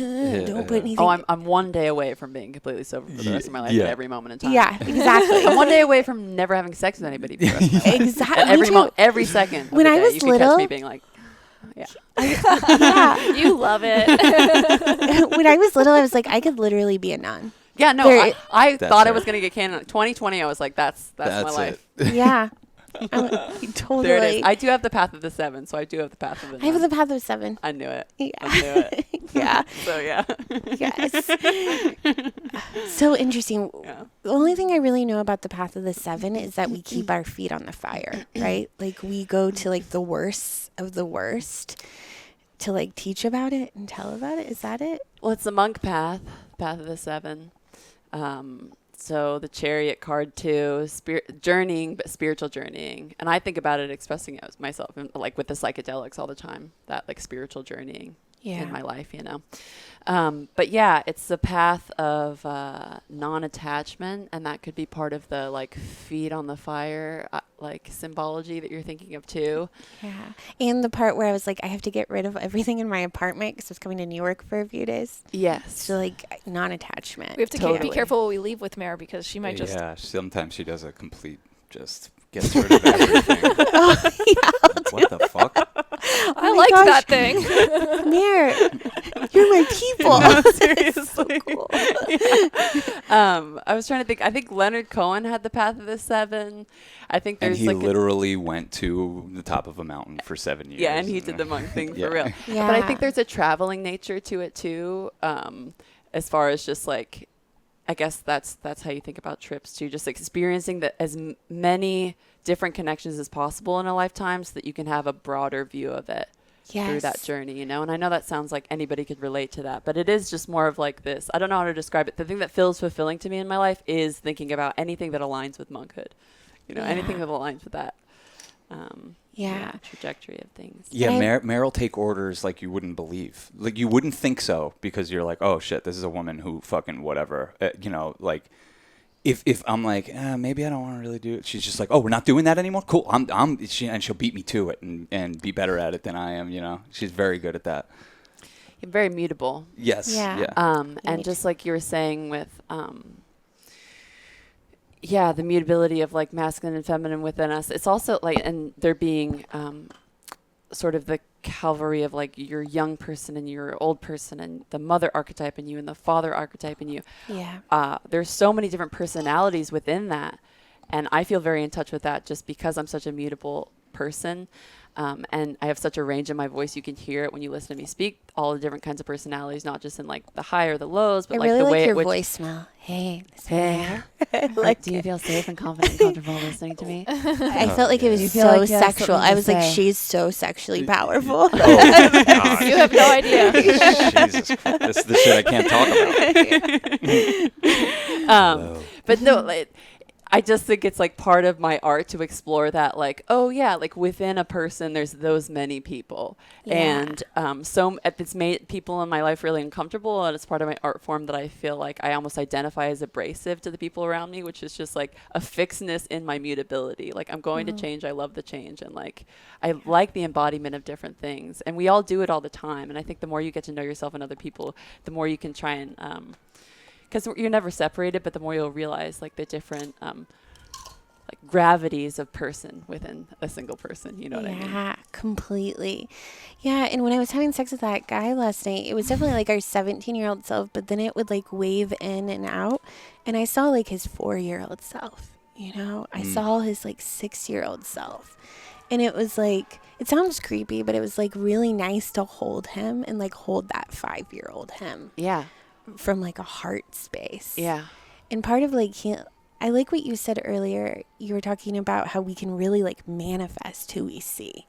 anything. Oh, I'm one day away from being completely sober for the rest of my life Yeah. at every moment in time. yeah, exactly. I'm one day away from never having sex with anybody for the rest of my life. Exactly. At Me every too. every second. of When the I day, was you can catch little- me being like, yeah. Yeah. You love it. When I was little, I was like, I could literally be a nun. Yeah, no, There- I That's thought I her. was going to get canon. 2020, I was like, that's my life. Yeah. Totally. There it is. I do have the path of the seven, so I do have the path of the I have nine. the path of 7. I knew it. Yeah. I knew it. Yeah. So, yeah. Yes. So interesting. Yeah. The only thing I really know about the path of the 7 is that we keep our feet on the fire, right? Like we go to like the worst of the worst to like teach about it and tell about it. Is that it? Well, it's the monk path, path of the 7. So the chariot card too, journeying, but spiritual journeying. And I think about it expressing it as myself, and like with the psychedelics all the time, that like spiritual journeying in my life, But yeah, it's the path of non-attachment, and that could be part of the like feet on the fire, like symbology that you're thinking of too. Yeah. And the part where I was like, I have to get rid of everything in my apartment because I was coming to New York for a few days. Yes. So like non-attachment. We have to be Totally. careful what we leave with Mare, because she might just. Yeah, sometimes she does a complete just gets rid of everything. What the fuck? I my liked gosh. that thing. Mir, you're my people. No, seriously. So cool. I was trying to think. I think Leonard Cohen had the path of the 7. I think And there's he like literally went to the top of a mountain for 7 years. yeah, and he did the monk thing Yeah. for real. Yeah. But I think there's a traveling nature to it too. As far as just like, I guess that's how you think about trips too. Just experiencing as many different connections as possible in a lifetime, so that you can have a broader view of it through that journey, And I know that sounds like anybody could relate to that, but it is just more of like this. I don't know how to describe it. The thing that feels fulfilling to me in my life is thinking about anything that aligns with monkhood. Anything that aligns with that. Trajectory of things. Yeah, And Meryl take orders like you wouldn't believe. Like you wouldn't think so, because you're like, oh shit, this is a woman who fucking whatever. Like if I'm like, maybe I don't want to really do it. She's just like, oh, we're not doing that anymore. Cool. And she'll beat me to it and be better at it than I am. She's very good at that. You're very mutable. Yes. Yeah. And just like you were saying with, the mutability of like masculine and feminine within us. It's also like, and there being sort of the cavalry of like your young person and your old person, and the mother archetype in you and the father archetype in you. Yeah. There's so many different personalities within that. And I feel very in touch with that just because I'm such a mutable person. And I have such a range in my voice. You can hear it when you listen to me speak, all the different kinds of personalities, not just in like the high or the lows, but I like really the way like your at which voicemail. Hey. this is Hey. Mare. Like do you feel safe and confident and comfortable listening to me? I felt like it was You feel so like you have sexual. something I to was like, say. she's so sexually powerful. Oh, God. You have no idea. Jesus Christ. This is the shit I can't talk about. But no, I just think it's like part of my art to explore that, like, oh yeah, like within a person there's those many people. And so it's made people in my life really uncomfortable, and it's part of my art form that I feel like I almost identify as abrasive to the people around me, which is just like a fixedness in my mutability. Like, I'm going to change, I love the change, and like I like the embodiment of different things, and we all do it all the time. And I think the more you get to know yourself and other people, the more you can try and because you're never separated, but the more you'll realize like the different like gravities of person within a single person. You know what I mean? Yeah, completely. Yeah, and when I was having sex with that guy last night, it was definitely like our 17-year-old self, but then it would like wave in and out, and I saw like his 4-year-old self. You know, I saw his like 6-year-old self, and it was like, it sounds creepy, but it was like really nice to hold him and like hold that 5-year-old him. Yeah. From like a heart space. Yeah. And part of like, I like what you said earlier. You were talking about how we can really like manifest who we see.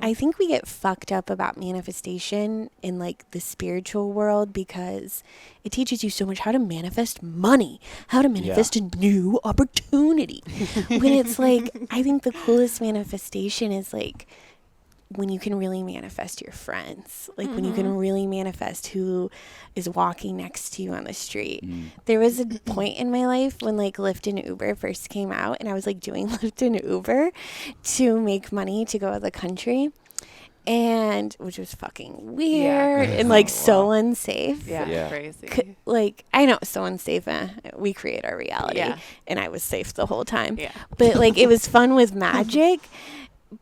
I think we get fucked up about manifestation in like the spiritual world because it teaches you so much how to manifest money, how to manifest a new opportunity. When it's like, I think the coolest manifestation is like when you can really manifest your friends, like when you can really manifest who is walking next to you on the street. There was a point in my life when like Lyft and Uber first came out, and I was like doing Lyft and Uber to make money to go to the country, and which was fucking weird and like so unsafe. Yeah. Crazy. Like, I know, so unsafe. We create our reality, and I was safe the whole time. But like, it was fun with magic.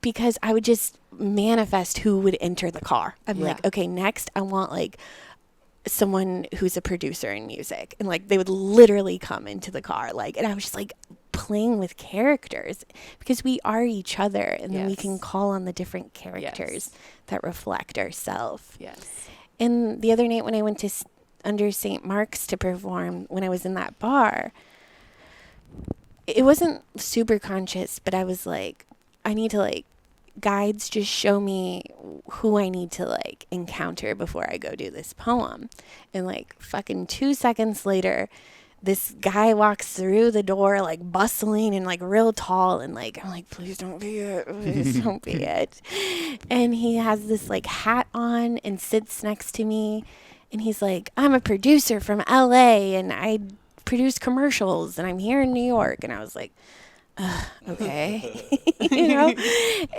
Because I would just manifest who would enter the car. I'm like, okay, next I want like someone who's a producer in music, and like they would literally come into the car, like, and I was just like playing with characters because we are each other, and then we can call on the different characters that reflect ourselves. And the other night when I went to under St. Mark's to perform, when I was in that bar, it wasn't super conscious, but I was like, I need to like, guides just show me who I need to like encounter before I go do this poem. And like fucking 2 seconds later, this guy walks through the door like bustling and like real tall, and like I'm like, please don't be it, please don't be it. And he has this like hat on and sits next to me, and he's like, I'm a producer from LA and I produce commercials and I'm here in New York. And I was like, okay. You know?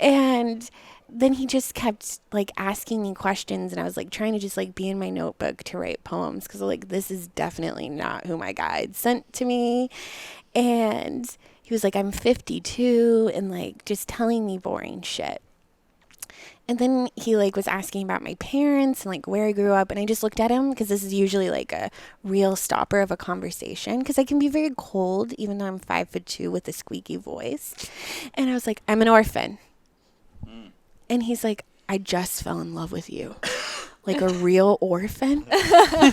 And then he just kept like asking me questions, and I was like trying to just like be in my notebook to write poems, because like, this is definitely not who my guide sent to me. And he was like, I'm 52, and like just telling me boring shit. And then he like was asking about my parents and like where I grew up, and I just looked at him, because this is usually like a real stopper of a conversation, because I can be very cold even though I'm 5'2" with a squeaky voice. And I was like, I'm an orphan. And he's like, I just fell in love with you. Like a real orphan? I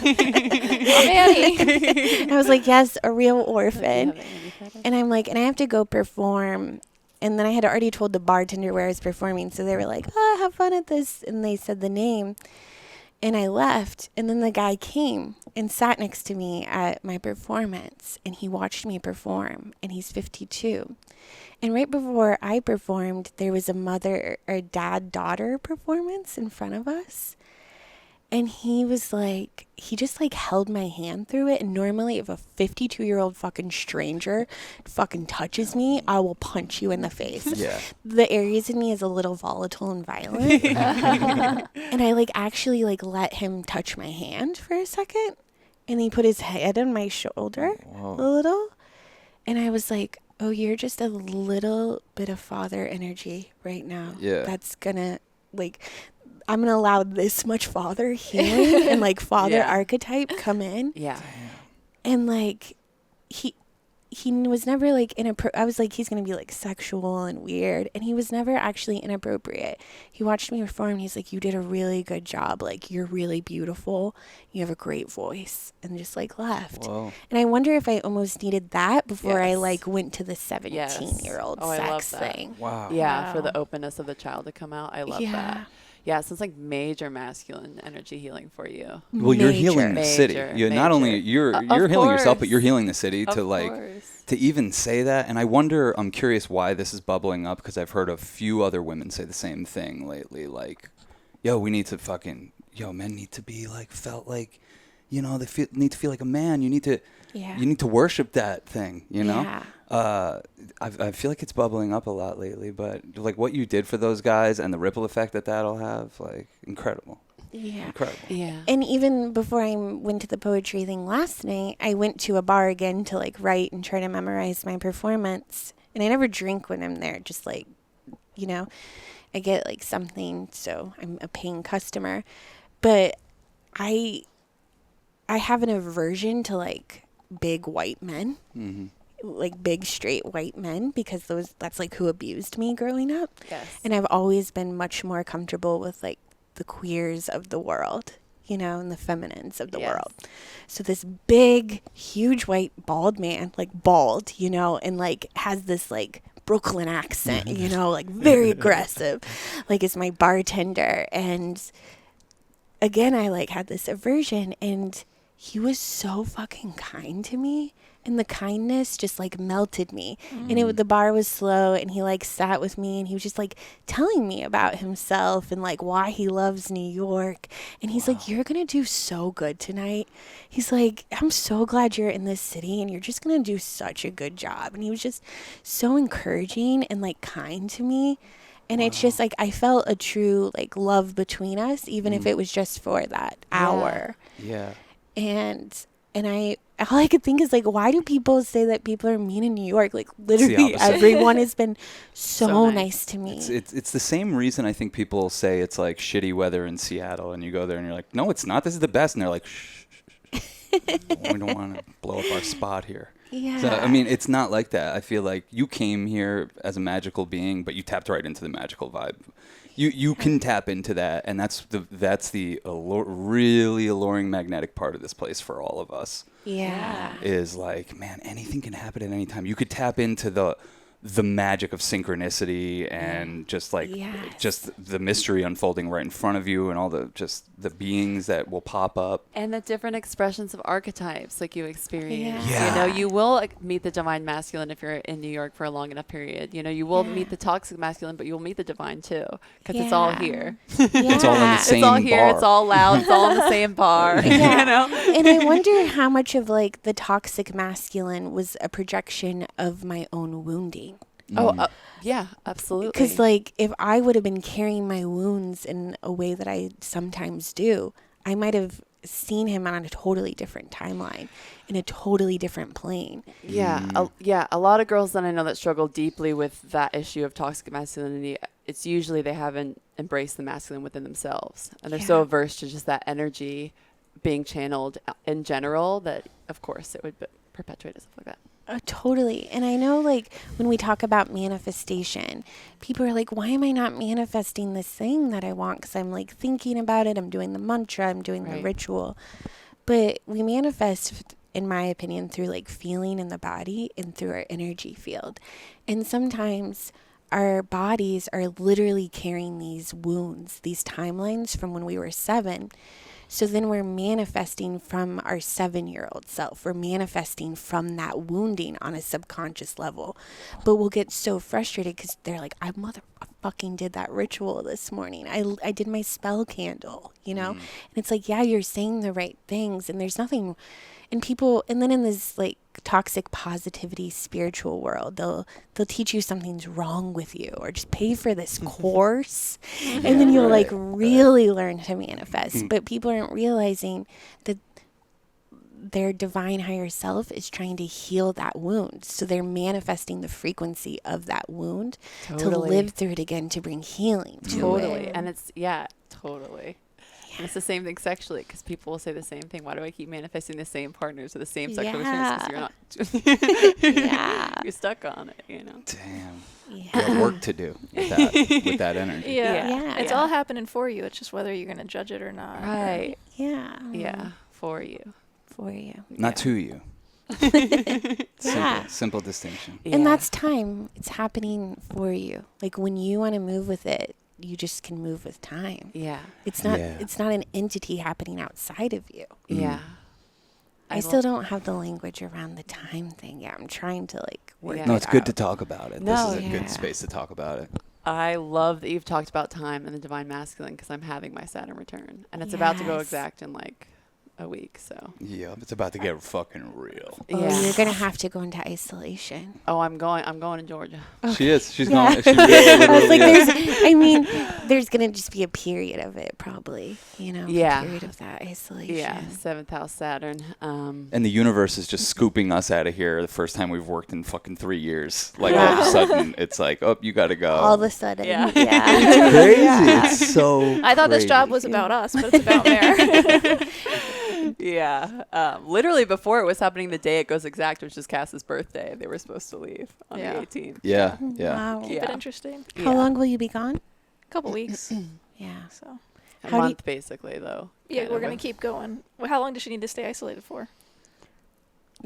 was like, yes, a real orphan. And I'm like, and I have to go perform. And then I had already told the bartender where I was performing. So they were like, oh, have fun at this. And they said the name. And I left. And then the guy came and sat next to me at my performance. And he watched me perform. And he's 52. And right before I performed, there was a mother or dad-daughter performance in front of us. And he was like, he just like held my hand through it. And normally if a 52-year-old fucking stranger fucking touches me, I will punch you in the face. The Aries in me is a little volatile and violent. And I like actually like let him touch my hand for a second. And he put his head on my shoulder a little. And I was like, oh, you're just a little bit of father energy right now. That's gonna like, I'm going to allow this much father healing and like father archetype come in. And like, he was never like I was like, he's going to be like sexual and weird. And he was never actually inappropriate. He watched me perform. He's like, you did a really good job. Like, you're really beautiful. You have a great voice. And just like left. And I wonder if I almost needed that before I like went to the 17-year-old sex thing. For the openness of the child to come out. I love that. Yeah, so it's like major masculine energy healing for you. Well, you're healing the Major, city. You're not only major. you're Of healing yourself, but course. you're healing the city to Of like course. to even say that. And I wonder, I'm curious why this is bubbling up, because I've heard a few other women say the same thing lately. Like, yo, we need to men need to be like felt like, you know, they need to feel like a man. You need to worship that thing, you know? Yeah. I feel like it's bubbling up a lot lately, but like what you did for those guys and the ripple effect that'll have, like, incredible. Yeah. Incredible. Yeah. And even before I went to the poetry thing last night, I went to a bar again to like write and try to memorize my performance. And I never drink when I'm there, just like, you know, I get like something, so I'm a paying customer. But I have an aversion to like big white men. Mm-hmm. Like big straight white men, because that's like who abused me growing up. Yes. And I've always been much more comfortable with like the queers of the world, you know, and the feminines of the Yes. world. So this big, huge white bald man, like bald, you know, and like has this like Brooklyn accent, you know, like very aggressive, like is my bartender. And again, I like had this aversion, and he was so fucking kind to me. And the kindness just like melted me. And the bar was slow, and he like sat with me, and he was just like telling me about himself and like why he loves New York. And he's like, you're going to do so good tonight. He's like, I'm so glad you're in this city, and you're just going to do such a good job. And he was just so encouraging and like kind to me. And it's just like, I felt a true like love between us, even if it was just for that hour. Yeah. And all I could think is like, why do people say that people are mean in New York? Like literally opposite. everyone has been so So nice. nice to me. It's the same reason I think people say it's like shitty weather in Seattle, and you go there and you're like, no, it's not. This is the best. And they're like, shh. We don't want to blow up our spot here. Yeah. So, I mean, it's not like that. I feel like you came here as a magical being, but you tapped right into the magical vibe. You can tap into that, and that's the really alluring magnetic part of this place for all of us. Yeah. Is like, man, anything can happen at any time. You could tap into the magic of synchronicity and just like Yes. just the mystery unfolding right in front of you, and all the beings that will pop up. And the different expressions of archetypes like you experience. Yeah. You know, you will like, meet the divine masculine if you're in New York for a long enough period. You know, you will meet the toxic masculine, but you'll meet the divine too, because it's all here. It's all in the same It's all here. bar. It's all loud. It's all in the same bar. Yeah. You know? And I wonder how much of like the toxic masculine was a projection of my own wounding. Oh, yeah, absolutely. Because like if I would have been carrying my wounds in a way that I sometimes do, I might have seen him on a totally different timeline, in a totally different plane. Yeah, a lot of girls that I know that struggle deeply with that issue of toxic masculinity, it's usually they haven't embraced the masculine within themselves, and they're so Yeah. averse to just that energy being channeled in general that, of course, it would perpetuate and stuff like that. Totally. And I know like when we talk about manifestation, people are like, why am I not manifesting this thing that I want? Because I'm like thinking about it. I'm doing the mantra. I'm doing the Right. ritual. But we manifest, in my opinion, through like feeling in the body and through our energy field. And sometimes our bodies are literally carrying these wounds, these timelines from when we were 7. So then we're manifesting from our 7-year-old self. We're manifesting from that wounding on a subconscious level. But we'll get so frustrated because they're like, I fucking did that ritual this morning. I did my spell candle, you know? And it's like, yeah, you're saying the right things. And there's nothing... And people... And then in this, like, toxic positivity spiritual world, they'll teach you something's wrong with you, or just pay for this course, and then you'll like really learn to manifest. But people aren't realizing that their divine higher self is trying to heal that wound, so they're manifesting the frequency of that wound to Totally. live through it again, to bring healing to Totally. it. And it's, totally. And it's the same thing sexually, because people will say the same thing. Why do I keep manifesting the same partners or the same sexual experience? Because you're not. Yeah. You're stuck on it, you know. Damn. Yeah. You got work to do with that energy. Yeah. Yeah. It's all happening for you. It's just whether you're going to judge it or not. Right. Yeah. Yeah. For you. For you. Not Yeah. to you. Yeah. Simple distinction. And Yeah. that's time. It's happening for you. Like when you want to move with it, you just can move with time. Yeah. It's not Yeah. it's not an entity happening outside of you. Yeah. I still don't have the language around the time thing. Yeah, I'm trying to like work Yeah. it No, it's good to out. talk about it. No, This is a yeah. good space to talk about it. I love that you've talked about time and the divine masculine because I'm having my Saturn return and it's about to go Yes. exact in like a week. So Yep, it's about to get fucking real. Oh, you're gonna have to go into isolation. Oh, I'm going to Georgia. She is. She's Yeah. going. She really, I was like, literally is. there's gonna just be a period of it, probably. You know, Yeah. a period of that isolation. Yeah, 7th house Saturn. And the universe is just scooping us out of here the first time we've worked in fucking 3 years. Like all Yeah. of a sudden, it's like, oh, you got to go. All of a sudden, Yeah. yeah. Crazy. Yeah. It's so. I thought this job crazy. was about us, but it's about Mare. Yeah. Literally before it was happening the day it goes exact, which is Cass's birthday. They were supposed to leave on Yeah. the 18th. Yeah, yeah. Wow. Keep Yeah. it interesting. How Yeah. long will you be gone? Couple weeks. Yeah. So A How do you- month basically though. yeah, kind we're of gonna a- keep going. Well, how long does she need to stay isolated for?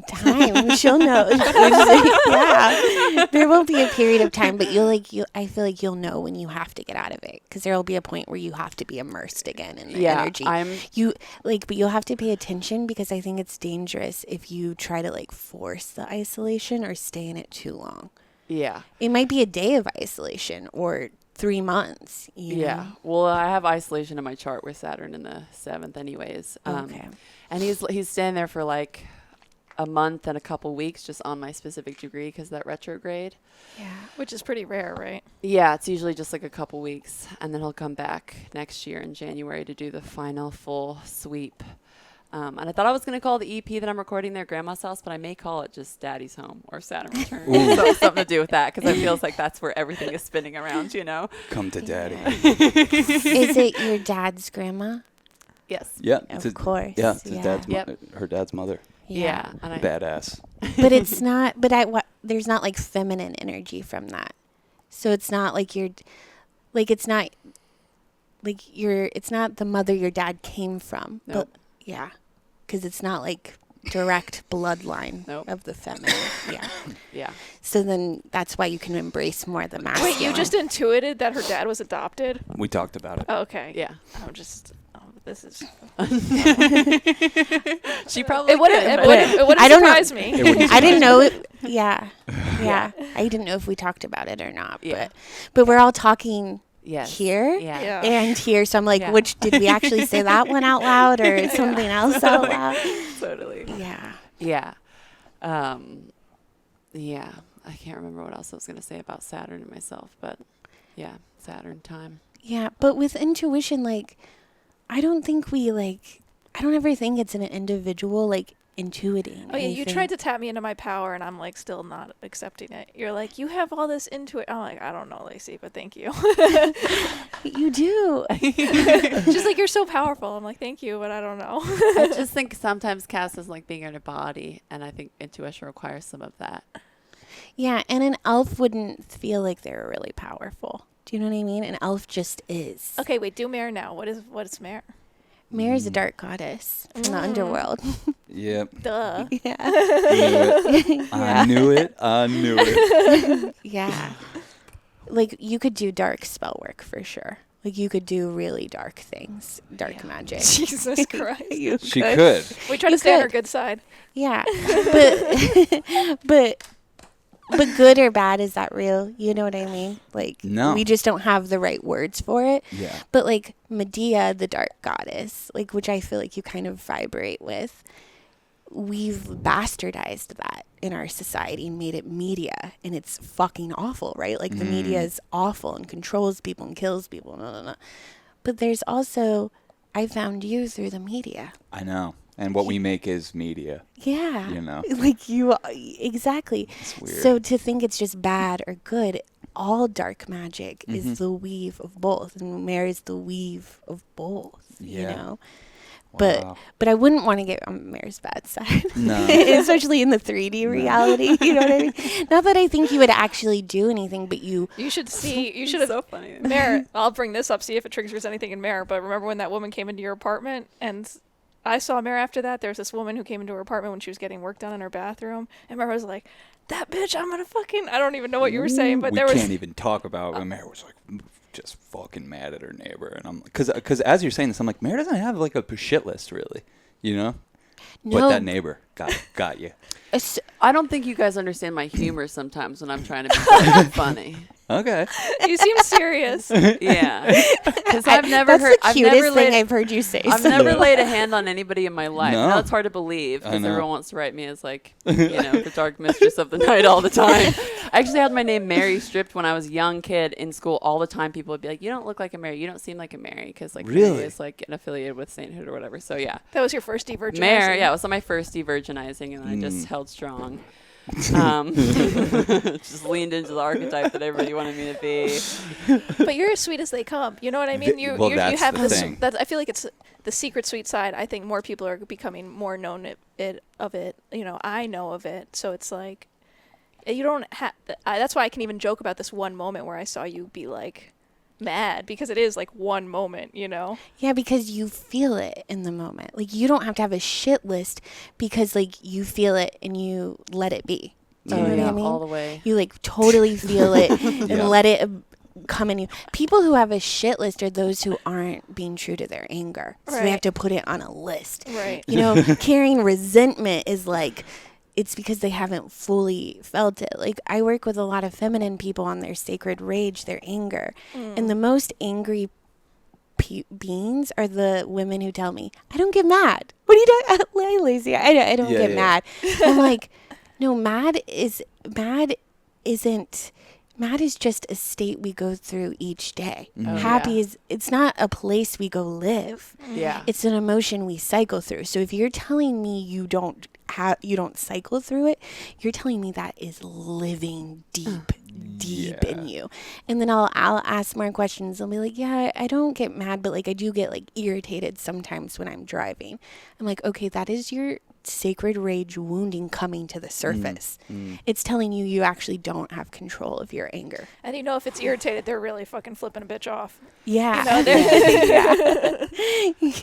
Time. She'll know. Yeah. There won't be a period of time, but I feel like you'll know when you have to get out of it because there will be a point where you have to be immersed again in the energy. But you'll have to pay attention because I think it's dangerous if you try to like force the isolation or stay in it too long. Yeah. It might be a day of isolation or 3 months. You Yeah. know? Well, I have isolation in my chart with Saturn in the 7th anyways. Okay. And he's staying there for like a month and a couple weeks just on my specific degree because that retrograde. Yeah. Which is pretty rare, right? Yeah, it's usually just like a couple weeks. And then he'll come back next year in January to do the final full sweep. And I thought I was going to call the EP that I'm recording there Grandma's House, but I may call it just Daddy's Home or Saturn Return. So something to do with that because it feels like that's where everything is spinning around, you know? Come to daddy. Is it your dad's grandma? Yes. Yeah. Of course. Yeah, it's his Yeah. dad's Yep. her dad's mother. Yeah. And I, Badass. But it's not, there's not like feminine energy from that. So it's not like it's not the mother your dad came from. Nope. But yeah. Because it's not like direct bloodline Nope. of the feminine. Yeah. yeah. So then that's why you can embrace more of the masculine. Wait, you just intuited that her dad was adopted? We talked about it. Oh, okay. Yeah. This is. She probably It wouldn't. could, It but- wouldn't. It wouldn't I don't know. surprise me. It wouldn't I didn't surprise know me. it. Yeah. Yeah. I didn't know if we talked about it or not. Yeah. But we're all talking Yes. here. Yeah. Yeah. And here, so I'm like, Yeah. which did we actually say that one out loud or something else out loud? Totally. Yeah. Yeah. Yeah. I can't remember what else I was going to say about Saturn and myself, but yeah, Saturn time. Yeah, but with intuition, like, I don't ever think it's an individual, like, intuiting. Oh yeah, you anything. tried to tap me into my power, and I'm like still not accepting it. You're like, you have all this into it. I'm like, I don't know, Lacey, but thank you. You do. Just like you're so powerful. I'm like, thank you, but I don't know. I just think sometimes Cass is like being in a body, and I think intuition requires some of that. Yeah, and an elf wouldn't feel like they were really powerful. Do you know what I mean? An elf just is. Okay, wait, do Mare now. What is Mare? Mare is a dark goddess from the underworld. Yep. Duh. Yeah. I knew it. I knew it. Yeah. Like, you could do dark spell work for sure. Like, you could do really dark things, dark magic. Jesus Christ. You She could. We try to You stay on her could. good side. Yeah. But good or bad, is that real? You know what I mean? Like, No. we just don't have the right words for it. Yeah. But like Medea, the dark goddess, like, which I feel like you kind of vibrate with, we've bastardized that in our society and made it media, and it's fucking awful, right? Like, the media is awful and controls people and kills people. No. But there's also, I found you through the media. I know. And what we make is media. Yeah. You know. Like, you, exactly. It's weird. So to think it's just bad or good, all dark magic is the weave of both, and Mary's the weave of both. You Yeah. know. Wow. But I wouldn't want to get on Mary's bad side, No. especially in the 3D reality. You know what I mean? Not that I think you would actually do anything, but you. You should see. You should have. So funny. Mare, I'll bring this up, see if it triggers anything in Mare. But remember when that woman came into your apartment and I saw Mare after that? There was this woman who came into her apartment when she was getting work done in her bathroom. And Mare was like, that bitch, I'm going to fucking. I don't even know what you were saying, but we there was. can't even talk about when Mary was like, just fucking mad at her neighbor, and I'm because as you're saying this, I'm like, Mare doesn't have like a shit list really, you know. No. But that neighbor got you. I don't think you guys understand my humor sometimes when I'm trying to be funny. Okay. You seem serious. Yeah, because I've never That's heard. the cutest thing I've heard you say. I've never laid a hand on anybody in my life. No. Now it's hard to believe I because know. everyone wants to write me as like, the dark mistress of the night all the time. I actually had my name Mary stripped when I was a young kid in school. All the time, people would be like, "You don't look like a Mary. You don't seem like a Mary," because like Really? Mary is like an affiliated with sainthood or whatever. So yeah, That was your first de-virginizing. Mary. Yeah, it was my first de-virginizing, and I just held strong. Just leaned into the archetype that everybody wanted me to be. But you're as sweet as they come. You know what I mean? Well, you that's have the this. thing. I feel like it's the secret sweet side. I think more people are becoming more known of it. You know, I know of it. So it's like, you don't have. That's why I can even joke about this one moment where I saw you be like mad, because it is like one moment, you know. Yeah, because you feel it in the moment. Like, you don't have to have a shit list because, like, you feel it and you let it be. Do you know what I mean? All the way. You, like, totally feel it and Yeah. let it come in you. People who have a shit list are those who aren't being true to their anger. So they Right. have to put it on a list. Right. You know, carrying resentment is like, it's because they haven't fully felt it. Like, I work with a lot of feminine people on their sacred rage, their anger. And the most angry beings are the women who tell me, I don't get mad. What are you doing? Lacey, I don't Yeah, get yeah. mad. I'm like, no, mad is just a state we go through each day. Oh, Happy yeah. it's not a place we go live. Yeah. It's an emotion we cycle through. So if you're telling me you don't cycle through it, you're telling me that is living deep in you. And then I'll ask more questions. I'll be like, yeah, I don't get mad, but like I do get like irritated sometimes when I'm driving. I'm like, okay, that is your sacred rage wounding coming to the surface. It's telling you actually don't have control of your anger. And you know, if it's irritated, they're really fucking flipping a bitch off. Yeah. You know, they're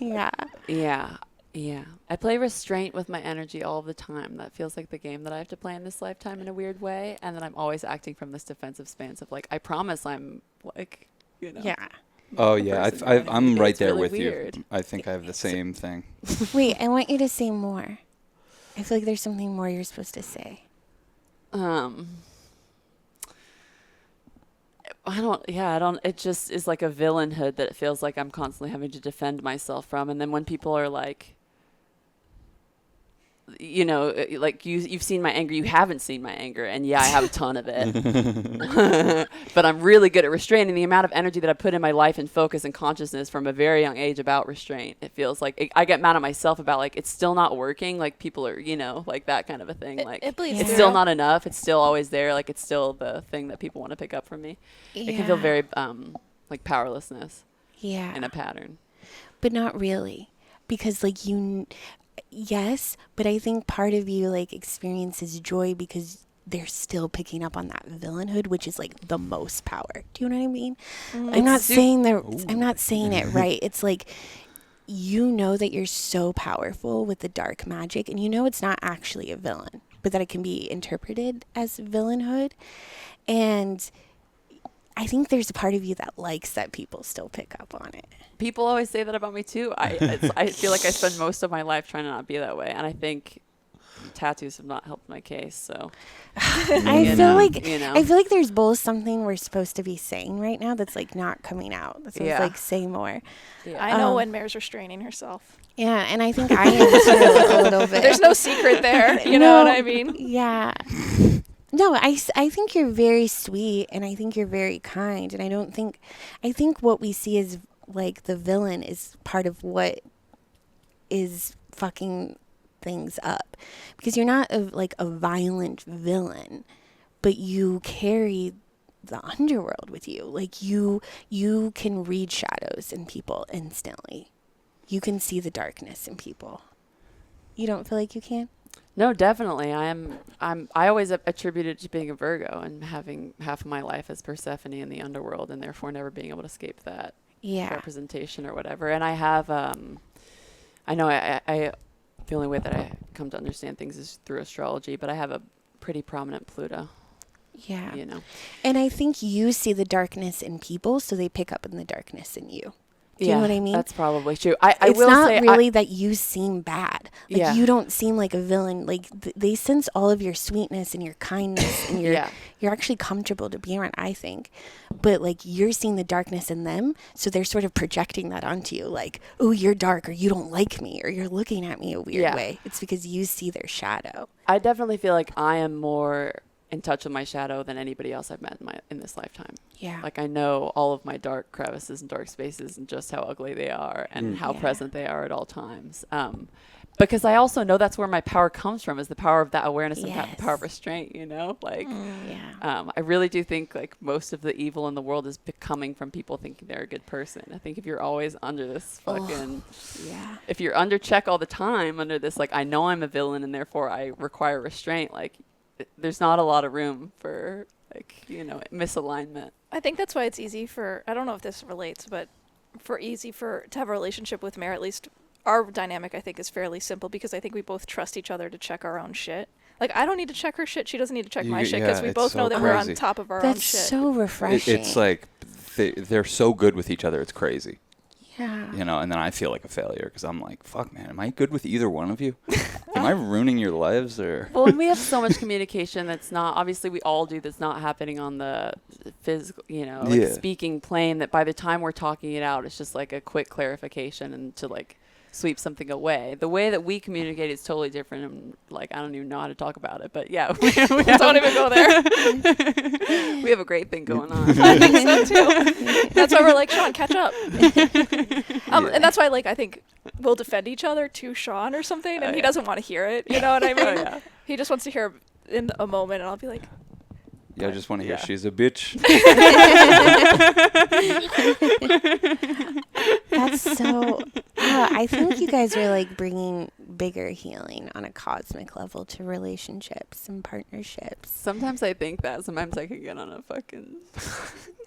Yeah. Yeah. Yeah. I play restraint with my energy all the time. That feels like the game that I have to play in this lifetime in a weird way. And then I'm always acting from this defensive stance of like, I promise I'm like, Yeah. Oh yeah, person you're gonna I'm be. right It's there really with weird. you. I think I have the same thing. Wait, I want you to say more. I feel like there's something more you're supposed to say. I don't, it just is like a villainhood that it feels like I'm constantly having to defend myself from. And then when people are like, like you've seen my anger, you haven't seen my anger. And yeah, I have a ton of it, but I'm really good at restraining the amount of energy that I put in my life and focus and consciousness from a very young age about restraint. It feels like I get mad at myself about like, it's still not working. Like people are, like that kind of a thing. Like it bleeds it's through. still not enough. It's still always there. Like it's still the thing that people want to pick up from me. It can feel very like powerlessness Yeah. in a pattern. But not really. Because like yes, but I think part of you like experiences joy because they're still picking up on that villainhood, which is like the most power. Do you know what I mean? I'm not saying it right. It's like, you know that you're so powerful with the dark magic, and you know it's not actually a villain, but that it can be interpreted as villainhood. And I think there's a part of you that likes that people still pick up on it. People always say that about me too. I feel like I spend most of my life trying to not be that way, and I think tattoos have not helped my case. So I know. feel like there's both something we're supposed to be saying right now that's like not coming out. That's like say more. Yeah. I know when Mare's restraining herself. Yeah, and I think I am too a little bit. There's no secret there. You know what I mean? Yeah. No, I think you're very sweet, and I think you're very kind, and I think what we see is like the villain is part of what is fucking things up, because you're not a violent villain, but you carry the underworld with you. Like you can read shadows in people instantly. You can see the darkness in people. You don't feel like you can? No, definitely. I always attribute it to being a Virgo and having half of my life as Persephone in the underworld, and therefore never being able to escape that representation or whatever. And I have, I know I the only way that I come to understand things is through astrology, but I have a pretty prominent Pluto Yeah. You know. And I think you see the darkness in people, so they pick up in the darkness in you. Do you know what I mean? That's probably true. I it's will not say really that you seem bad. Like Yeah. you don't seem like a villain. Like they sense all of your sweetness and your kindness and you're actually comfortable to be around, I think. But like you're seeing the darkness in them, so they're sort of projecting that onto you like, "Oh, you're dark or you don't like me or you're looking at me a weird way." It's because you see their shadow. I definitely feel like I am more in touch with my shadow than anybody else I've met in this lifetime. Yeah. Like I know all of my dark crevices and dark spaces and just how ugly they are and how present they are at all times. Because I also know that's where my power comes from, is the power of that awareness and the power of restraint, you know? Like, I really do think like most of the evil in the world is coming from people thinking they're a good person. I think if you're always under this fucking, if you're under check all the time, under this, like, I know I'm a villain and therefore I require restraint, like, there's not a lot of room for, like, you know, misalignment. I think that's why it's easy for, I don't know if this relates, but to have a relationship with Mare, at least our dynamic, I think, is fairly simple because I think we both trust each other to check our own shit. Like, I don't need to check her shit. She doesn't need to check my shit because we both know that we're on top of our own shit. That's so refreshing. It's like they're so good with each other. It's crazy. Yeah. You know, and then I feel like a failure because I'm like, fuck, man, am I good with either one of you? Am I ruining your lives or? Well, and we have so much communication that's not, obviously we all do, that's not happening on the physical, you know, like speaking plane, that by the time we're talking it out, it's just like a quick clarification and to like sweep something away. The way that we communicate is totally different, and like I don't even know how to talk about it, but yeah, we don't even go there. We have a great thing going on. I think so too. That's why we're like, Sean, catch up. And that's why, like, I think we'll defend each other to Sean or something, and he doesn't want to hear it. You know what I mean? He just wants to hear in a moment, and I'll be like, yeah, I just want to hear she's a bitch. That's so. I think you guys are like bringing bigger healing on a cosmic level to relationships and partnerships. Sometimes I think that. Sometimes I can get on a fucking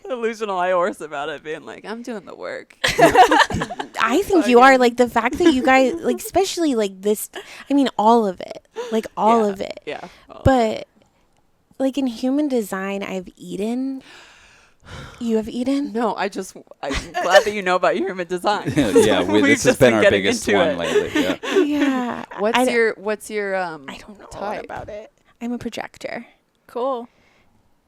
delusional high horse about it, being like, I'm doing the work. I think you are, like, the fact that you guys, like, especially like this. I mean, all of it, like all of it. Yeah. But like in human design, I've Eden. You have Eden? No, I'm glad that you know about human design. This has been our biggest one lately. Yeah. What's your I don't know type about it. I'm a projector. cool.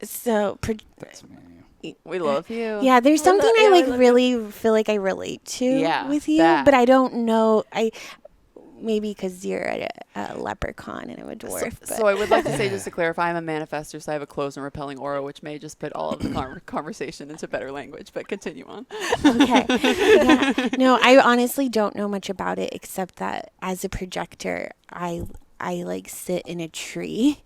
So That's me. We love you. yeah, there's something I like really feel like I relate to with you, but I don't know. Maybe because you're a leprechaun and I'm a dwarf. So I would like to say, just to clarify, I'm a manifestor, so I have a closed and repelling aura, which may just put all of the conversation into better language, but continue on. Okay. Yeah. No, I honestly don't know much about it except that as a projector, I like sit in a tree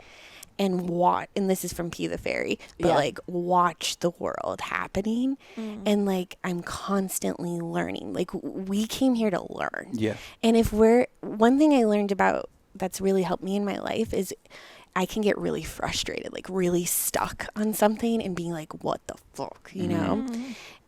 and watch, and this is from P the Fairy, but like watch the world happening. And like I'm constantly learning. Like we came here to learn. Yeah. And one thing I learned about that's really helped me in my life is I can get really frustrated, like really stuck on something and being like, what the fuck, you know?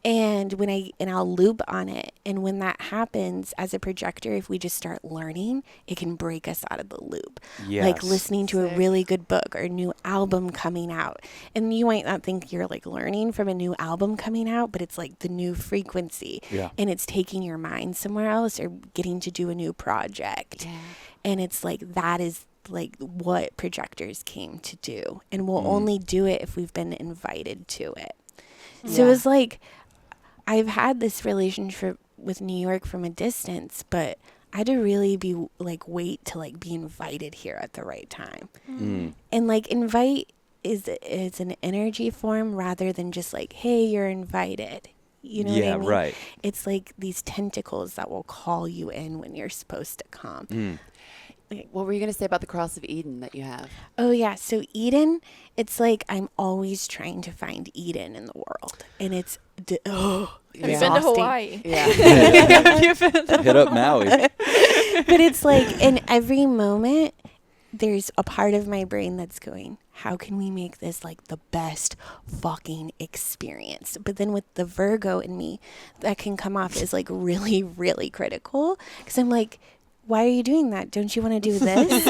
And I'll loop on it. And when that happens as a projector, if we just start learning, it can break us out of the loop. Yes. Like listening to a really good book or a new album coming out. And you might not think you're like learning from a new album coming out, but it's like the new frequency. Yeah. And it's taking your mind somewhere else or getting to do a new project. Yeah. And it's like that is like what projectors came to do. And we'll only do it if we've been invited to it. So it's like I've had this relationship with New York from a distance, but I had to really be like wait to like be invited here at the right time. And like invite is an energy form rather than just like, hey, you're invited. You know what I mean? Right. It's like these tentacles that will call you in when you're supposed to come. What were you going to say about the Cross of Eden that you have? Oh, yeah. So Eden, it's like I'm always trying to find Eden in the world. And it's Have you been to Hawaii? Yeah. Hit up Maui. But it's like in every moment, there's a part of my brain that's going, how can we make this like the best fucking experience? But then with the Virgo in me, that can come off as like really, really critical. Because I'm like, why are you doing that? Don't you want to do this?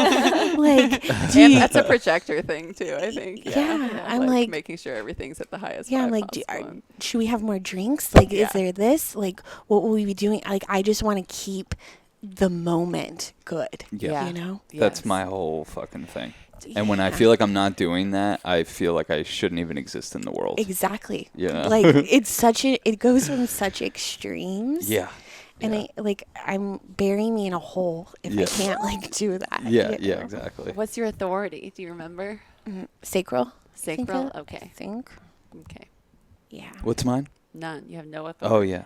Like, And that's a projector thing too, I think. Yeah, I'm like making sure everything's at the highest. yeah, I'm vibe like, possible. should we have more drinks? Like, Yeah. is there this? Like, what will we be doing? Like, I just want to keep the moment good. Yeah. You know? That's Yes. my whole fucking thing. And when I feel like I'm not doing that, I feel like I shouldn't even exist in the world. Exactly. Yeah. Like, it goes from such extremes. Yeah. And I'm burying me in a hole if Yeah. I can't like do that. Yeah, you yeah, know? exactly. What's your authority? Do you remember? Sacral. Sacral? I Okay. think. Okay. Yeah. What's mine? None. You have no authority. Oh, yeah.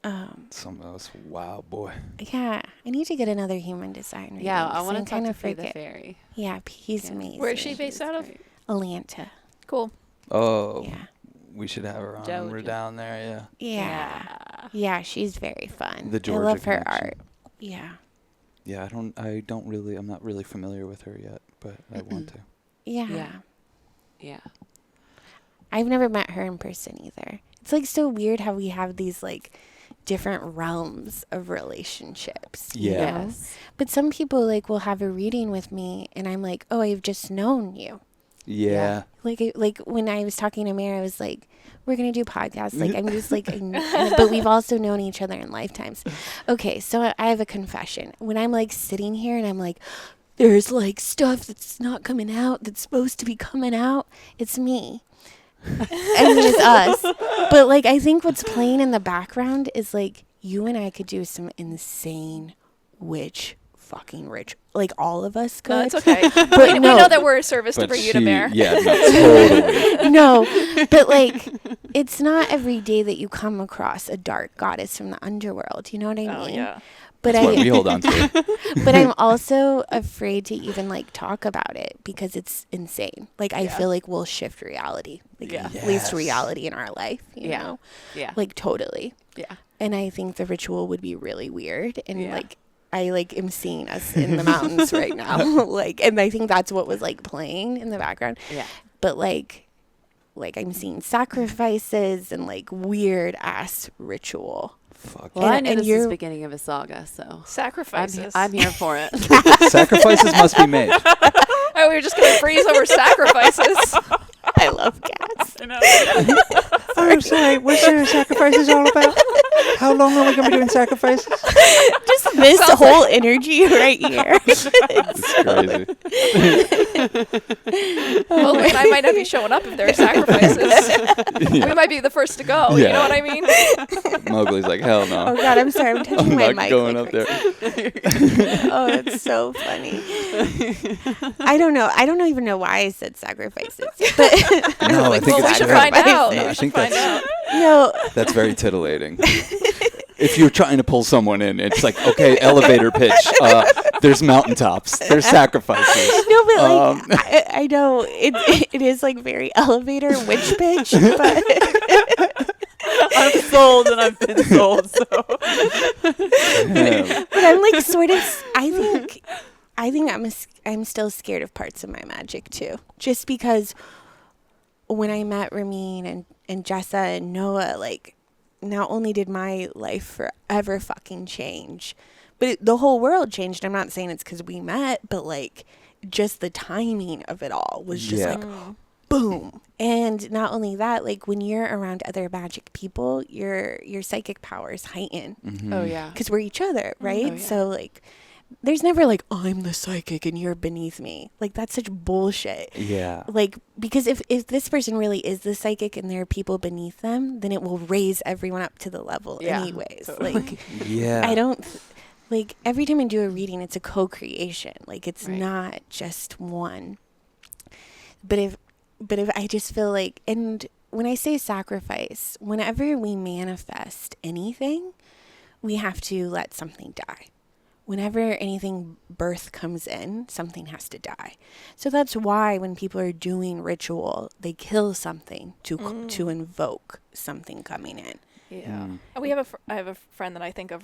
Um. Some of those. Wow, boy. Yeah. I need to get another human design reading. Yeah, I 'cause want I'm to talk kinda to Fee the forget- Fairy. Yeah, he's Yeah. amazing. Where is she based out of? Great. Atlanta. Cool. Oh, Yeah. we should have her on. Georgia. We're down there, Yeah. Yeah, she's very fun. The I Georgia love her connection. art. Yeah. yeah. I'm not really familiar with her yet, but I want to. Yeah. Yeah. Yeah. I've never met her in person either. It's like so weird how we have these like different realms of relationships. you Yeah. know? Yes. But some people like will have a reading with me and I'm like, "Oh, I've just known you." Yeah. Like when I was talking to Mary, I was like, "We're going to do podcasts." Like I'm just like but we've also known each other in lifetimes. Okay, so I have a confession. When I'm like sitting here and I'm like, there's like stuff that's not coming out that's supposed to be coming out, it's me. I mean, it's us. But like, I think what's playing in the background is like you and I could do some insane witch fucking rich. Like all of us could. No, it's okay. But we no. know that we're a service to But bring you she, to Mare. yeah, no, totally. No, but like, it's not every day that you come across a dark goddess from the underworld. You know what I mean? Oh yeah. But That's what we hold on to. but I'm also afraid to even like talk about it because it's insane. Like I Yeah. feel like we'll shift reality, like Yeah. at least Yes. reality in our life. You Yeah. know, Yeah. like totally. Yeah. And I think the ritual would be really weird and Yeah. like. I like am seeing us in the mountains right now, like, and I think that's what was like playing in the background. Yeah. But like I'm seeing sacrifices and like weird ass ritual. Fuck. Well, I And- knew and this is you're- the beginning of a saga, so Sacrifices. I'm here for it. Sacrifices must be made. Oh, we were just gonna freeze over sacrifices. I love cats. I'm sorry. What's the sacrifices all about? How long are we going to be doing sacrifices? Just this whole energy right here. It's crazy. Well, and I might not be showing up if there are sacrifices. We might be the first to go. You Yeah. know what I mean? Mowgli's like, hell no. Oh God, I'm sorry. I'm touching I'm my not mic. going like up there. crazy. Oh, that's so funny. I don't know. I don't even know why I said sacrifices. But No, I think Well, we it's should good. find out. No, I We should think find that's- out. no, That's very titillating. If you're trying to pull someone in, it's like, okay, elevator pitch. There's mountaintops. There's sacrifices. no, but like I know it is like very elevator witch pitch, but I'm sold and I've been sold. So Yeah. but I'm like sort of. I think I'm still scared of parts of my magic too, just because when I met Ramin and Jessa and Noah, like not only did my life forever fucking change, but the whole world changed. I'm not saying it's because we met, but like just the timing of it all was just Yeah. like boom. And not only that, like when you're around other magic people, your psychic powers heighten Mhm. Oh yeah. because we're each other, right? Oh, yeah. So like there's never like I'm the psychic and you're beneath me. Like that's such bullshit. Yeah. Like because if this person really is the psychic and there are people beneath them, then it will raise everyone up to the level Yeah, anyways. totally. Like Yeah. I don't like every time I do a reading it's a co-creation. Like it's Right. not just one. But if I just feel like, and when I say sacrifice, whenever we manifest anything, we have to let something die. Whenever anything birth comes in, something has to die. So that's why when people are doing ritual, they kill something to invoke something coming in. Yeah. Mm. I have a friend that I think of,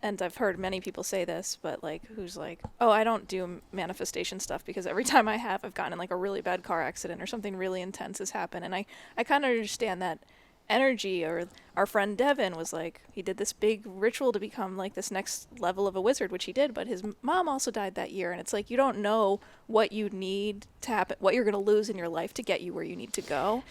and I've heard many people say this, but like who's like, oh, I don't do manifestation stuff because every time I've gotten in like a really bad car accident or something really intense has happened, and I kind of understand that energy. Or our friend Devin was like, he did this big ritual to become like this next level of a wizard, which he did, but his mom also died that year. And it's like, you don't know what you need to happen, what you're going to lose in your life to get you where you need to go.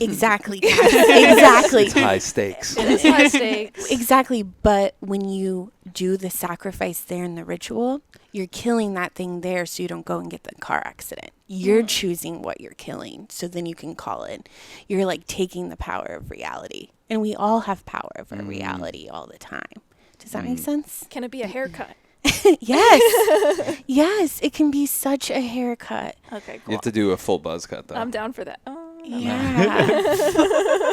Exactly. Exactly. It's high stakes. It is high stakes. Exactly. But when you do the sacrifice there in the ritual, you're killing that thing there so you don't go and get the car accident. You're choosing what you're killing. So then you can call it. You're like taking the power of reality. And we all have power over reality all the time. Does that make sense? Can it be a haircut? Yes. Yes. It can be such a haircut. Okay, You cool. have to do a full buzz cut though. I'm down for that. Oh, Yeah.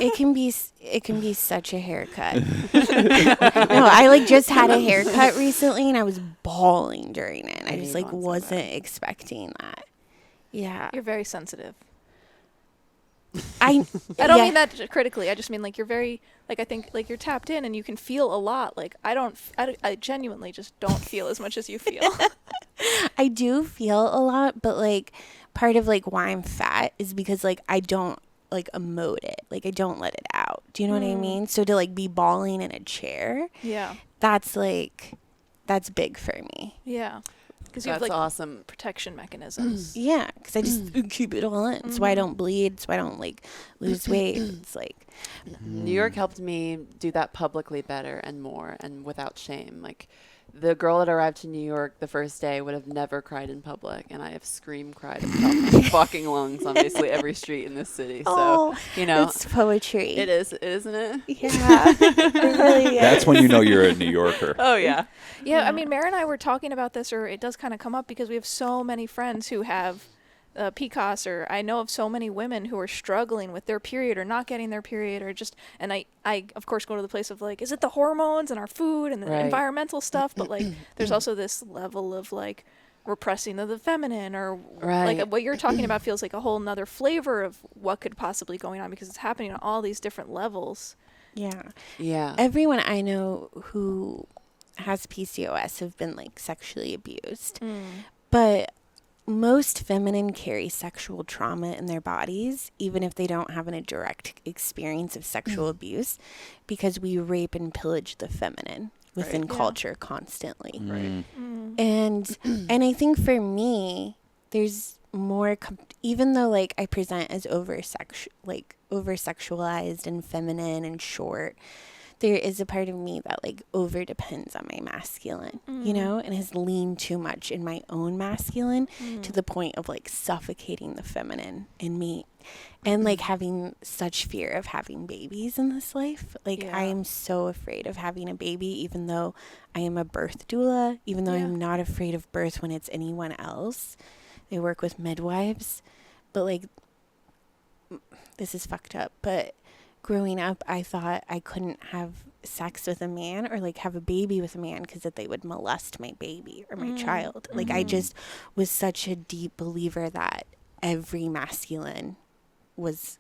it can be such a haircut. No, I like just had a haircut recently and I was bawling during it. And I just like wasn't expecting that. Yeah. You're very sensitive. I don't mean that critically. I just mean like you're very, like I think like you're tapped in and you can feel a lot. Like I genuinely just don't feel as much as you feel. I do feel a lot, but like part of like why I'm fat is because like I don't like emote it. Like I don't let it out. Do you know what I mean? So to like be bawling in a chair, Yeah. that's big for me. Yeah. Because you have That's like awesome. protection mechanisms. Yeah, because I just keep it all in. So I don't bleed. So I don't like lose weight. It's like New York helped me do that publicly better and more and without shame. Like the girl that arrived to New York the first day would have never cried in public, and I have cried at the top of my fucking lungs on basically every street in this city. So, you know, it's poetry. it is, isn't it? Yeah, it really is. That's when you know you're a New Yorker. Oh, yeah. Yeah, I mean, Mara and I were talking about this, or it does kind of come up because we have so many friends who have Pcos, or I know of so many women who are struggling with their period or not getting their period, or just, and I of course go to the place of like, is it the hormones and our food and the Right. environmental stuff? But like, there's also this level of like repressing of the feminine, or Right. like what you're talking about feels like a whole nother flavor of what could possibly going on because it's happening on all these different levels. Yeah. Yeah. Everyone I know who has PCOS have been like sexually abused, but most feminine carry sexual trauma in their bodies, even if they don't have a direct experience of sexual abuse, because we rape and pillage the feminine within Right. Yeah. culture constantly. Mm. And I think for me, there's more, even though like I present as over sexualized and feminine and short, there is a part of me that like over depends on my masculine, you know, and has leaned too much in my own masculine to the point of like suffocating the feminine in me, and like having such fear of having babies in this life. Like Yeah. I am so afraid of having a baby, even though I am a birth doula, even though Yeah. I'm not afraid of birth when it's anyone else. I work with midwives, but like this is fucked up, but growing up, I thought I couldn't have sex with a man or like have a baby with a man because that they would molest my baby or my child. Like I just was such a deep believer that every masculine was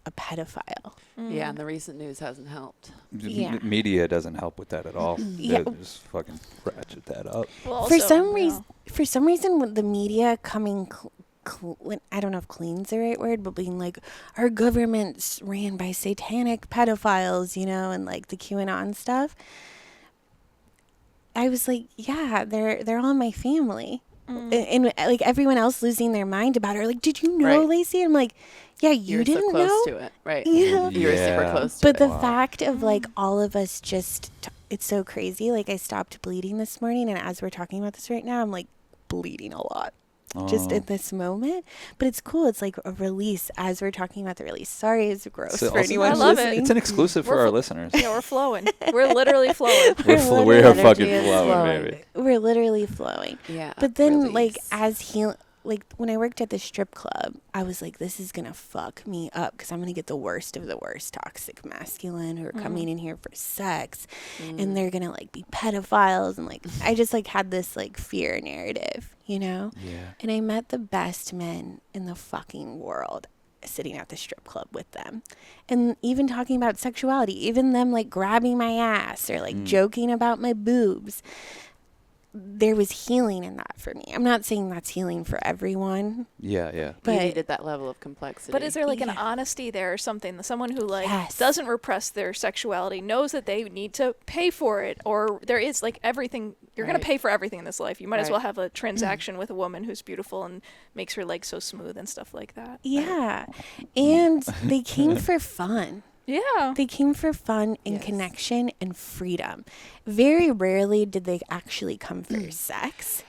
a pedophile. Yeah, and the recent news hasn't helped. Yeah. Media doesn't help with that at all. Yeah. They just fucking ratchet that up. Well, For also, some reason, with the media coming, I don't know if clean's the right word, but being like, our government's ran by satanic pedophiles, you know, and like the QAnon stuff. I was like, yeah, they're all my family. And like everyone else losing their mind about her, like, did you know, Right. Lacey? I'm like, yeah, you You're didn't so close know. to it, right? Yeah. You were super Yeah. close to But it. the Wow. fact of like all of us just, it's so crazy. Like I stopped bleeding this morning, and as we're talking about this right now, I'm like bleeding a lot. Just Oh. at this moment, but it's cool. It's like a release as we're talking about the release. Sorry, it's gross So for also- anyone I love it. listening. It's an exclusive for We're our fu- listeners. Yeah, we're flowing. We're literally flowing. We're Energy fucking is flowing, flowing. baby. We're literally flowing. Yeah. But then, like, release. like when I worked at the strip club, I was like, this is gonna fuck me up because I'm gonna get the worst of the worst toxic masculine who are coming in here for sex, and they're gonna like be pedophiles, and like I just like had this like fear narrative, you know. Yeah. And I met the best men in the fucking world sitting at the strip club with them. And even talking about sexuality, even them like grabbing my ass or like joking about my boobs. there was healing in that for me. I'm not saying that's healing for everyone, Yeah. but you needed that level of complexity. But is there like an Yeah. honesty there or something? Someone who like Yes. doesn't repress their sexuality, knows that they need to pay for it, or there is like everything, you're going Right. to pay for everything in this life. You might as Right. well have a transaction with a woman who's beautiful and makes her legs so smooth and stuff like that. yeah. And they came for fun. Yeah. They came for fun and Yes. connection and freedom. Very rarely did they actually come for sex.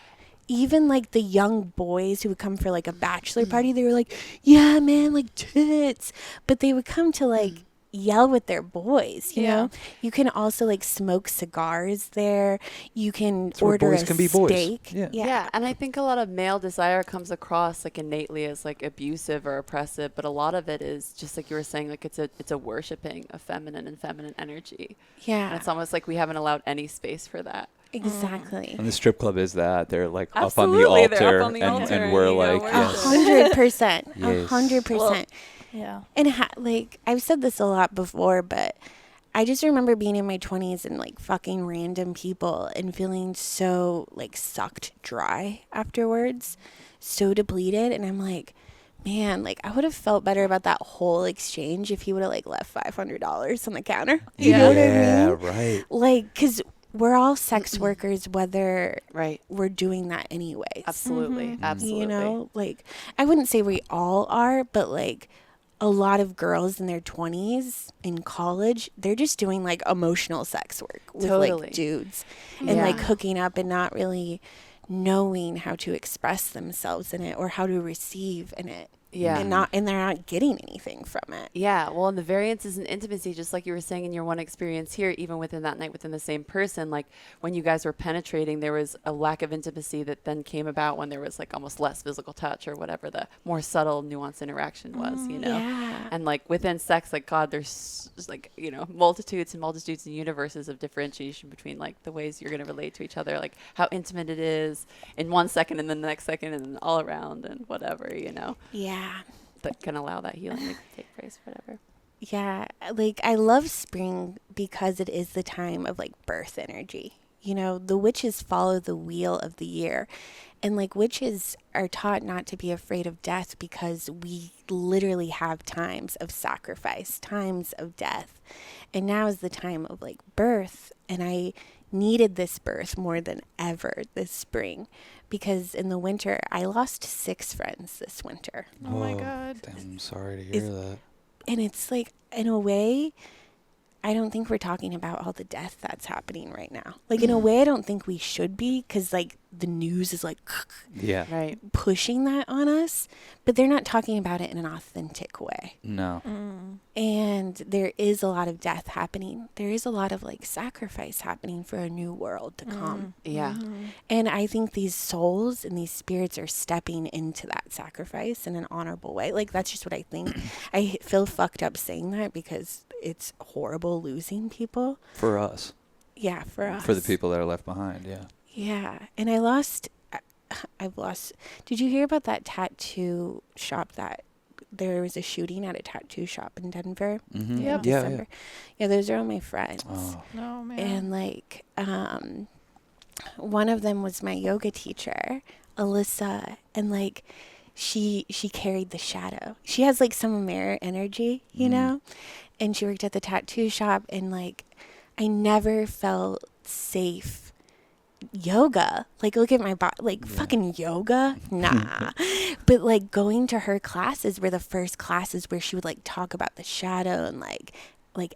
Even like the young boys who would come for like a bachelor party, they were like, yeah, man, like tits. But they would come to like yell with their boys, you Yeah. know? You can also like smoke cigars there. You can That's where order boys a can be boys. steak. Yeah. Yeah, and I think a lot of male desire comes across like innately as like abusive or oppressive, but a lot of it is just like you were saying, like it's a worshiping of feminine and feminine energy. And Yeah, it's almost like we haven't allowed any space for that. exactly. And the strip club is that. They're like Absolutely, up on the they're altar, up on the altar, and we're you know, like, we're yes. 100%. Yes. 100%. Yeah. And like I've said this a lot before, but I just remember being in my 20s and like fucking random people and feeling so like sucked dry afterwards, so depleted. And I'm like, man, like I would have felt better about that whole exchange if he would have like left $500 on the counter. You know what I Yeah, mean? right. Like, because we're all sex workers, whether Right. we're doing that anyways. Absolutely. Absolutely. You know, like I wouldn't say we all are, but like a lot of girls in their 20s in college, they're just doing like emotional sex work with Totally. like dudes and like Yeah. hooking up and not really knowing how to express themselves in it or how to receive in it. Yeah. And they're not getting anything from it. Yeah, well, and the variances in intimacy, just like you were saying in your one experience here, even within that night within the same person, like when you guys were penetrating, there was a lack of intimacy that then came about when there was like almost less physical touch or whatever the more subtle, nuanced interaction was, you know? Yeah. And like within sex, like God, there's just like, you know, multitudes and multitudes and universes of differentiation between like the ways you're going to relate to each other, like how intimate it is in 1 second and then the next second and then all around and whatever, you know? Yeah. That can allow that healing to take place, whatever. Yeah, like I love spring because it is the time of like birth energy. You know, the witches follow the wheel of the year. And like witches are taught not to be afraid of death because we literally have times of sacrifice, times of death. And now is the time of like birth. And I needed this birth more than ever this spring because in the winter, I lost 6 friends this winter. Oh my God. Damn, I'm sorry to hear that. And it's like, in a way, I don't think we're talking about all the death that's happening right now. Like, in a way, I don't think we should be because, like, the news is, like, Yeah. Right. pushing that on us. But they're not talking about it in an authentic way. No. And there is a lot of death happening. There is a lot of, like, sacrifice happening for a new world to come. Yeah. And I think these souls and these spirits are stepping into that sacrifice in an honorable way. Like, that's just what I think. I feel fucked up saying that because it's horrible losing people. For us. Yeah, for us. For the people that are left behind, yeah. Yeah. And I've lost. Did you hear about that tattoo shop that there was a shooting at a tattoo shop in Denver? Mm-hmm. Yep. in Yeah, December? Yeah, those are all my friends. Oh. No, man. And like one of them was my yoga teacher, Alyssa, and like she carried the shadow. She has like some mirror energy, you know? And she worked at the tattoo shop and like I never felt safe yoga. Like look at my body, like fucking yoga? Nah. But like going to her classes were the first classes where she would like talk about the shadow and like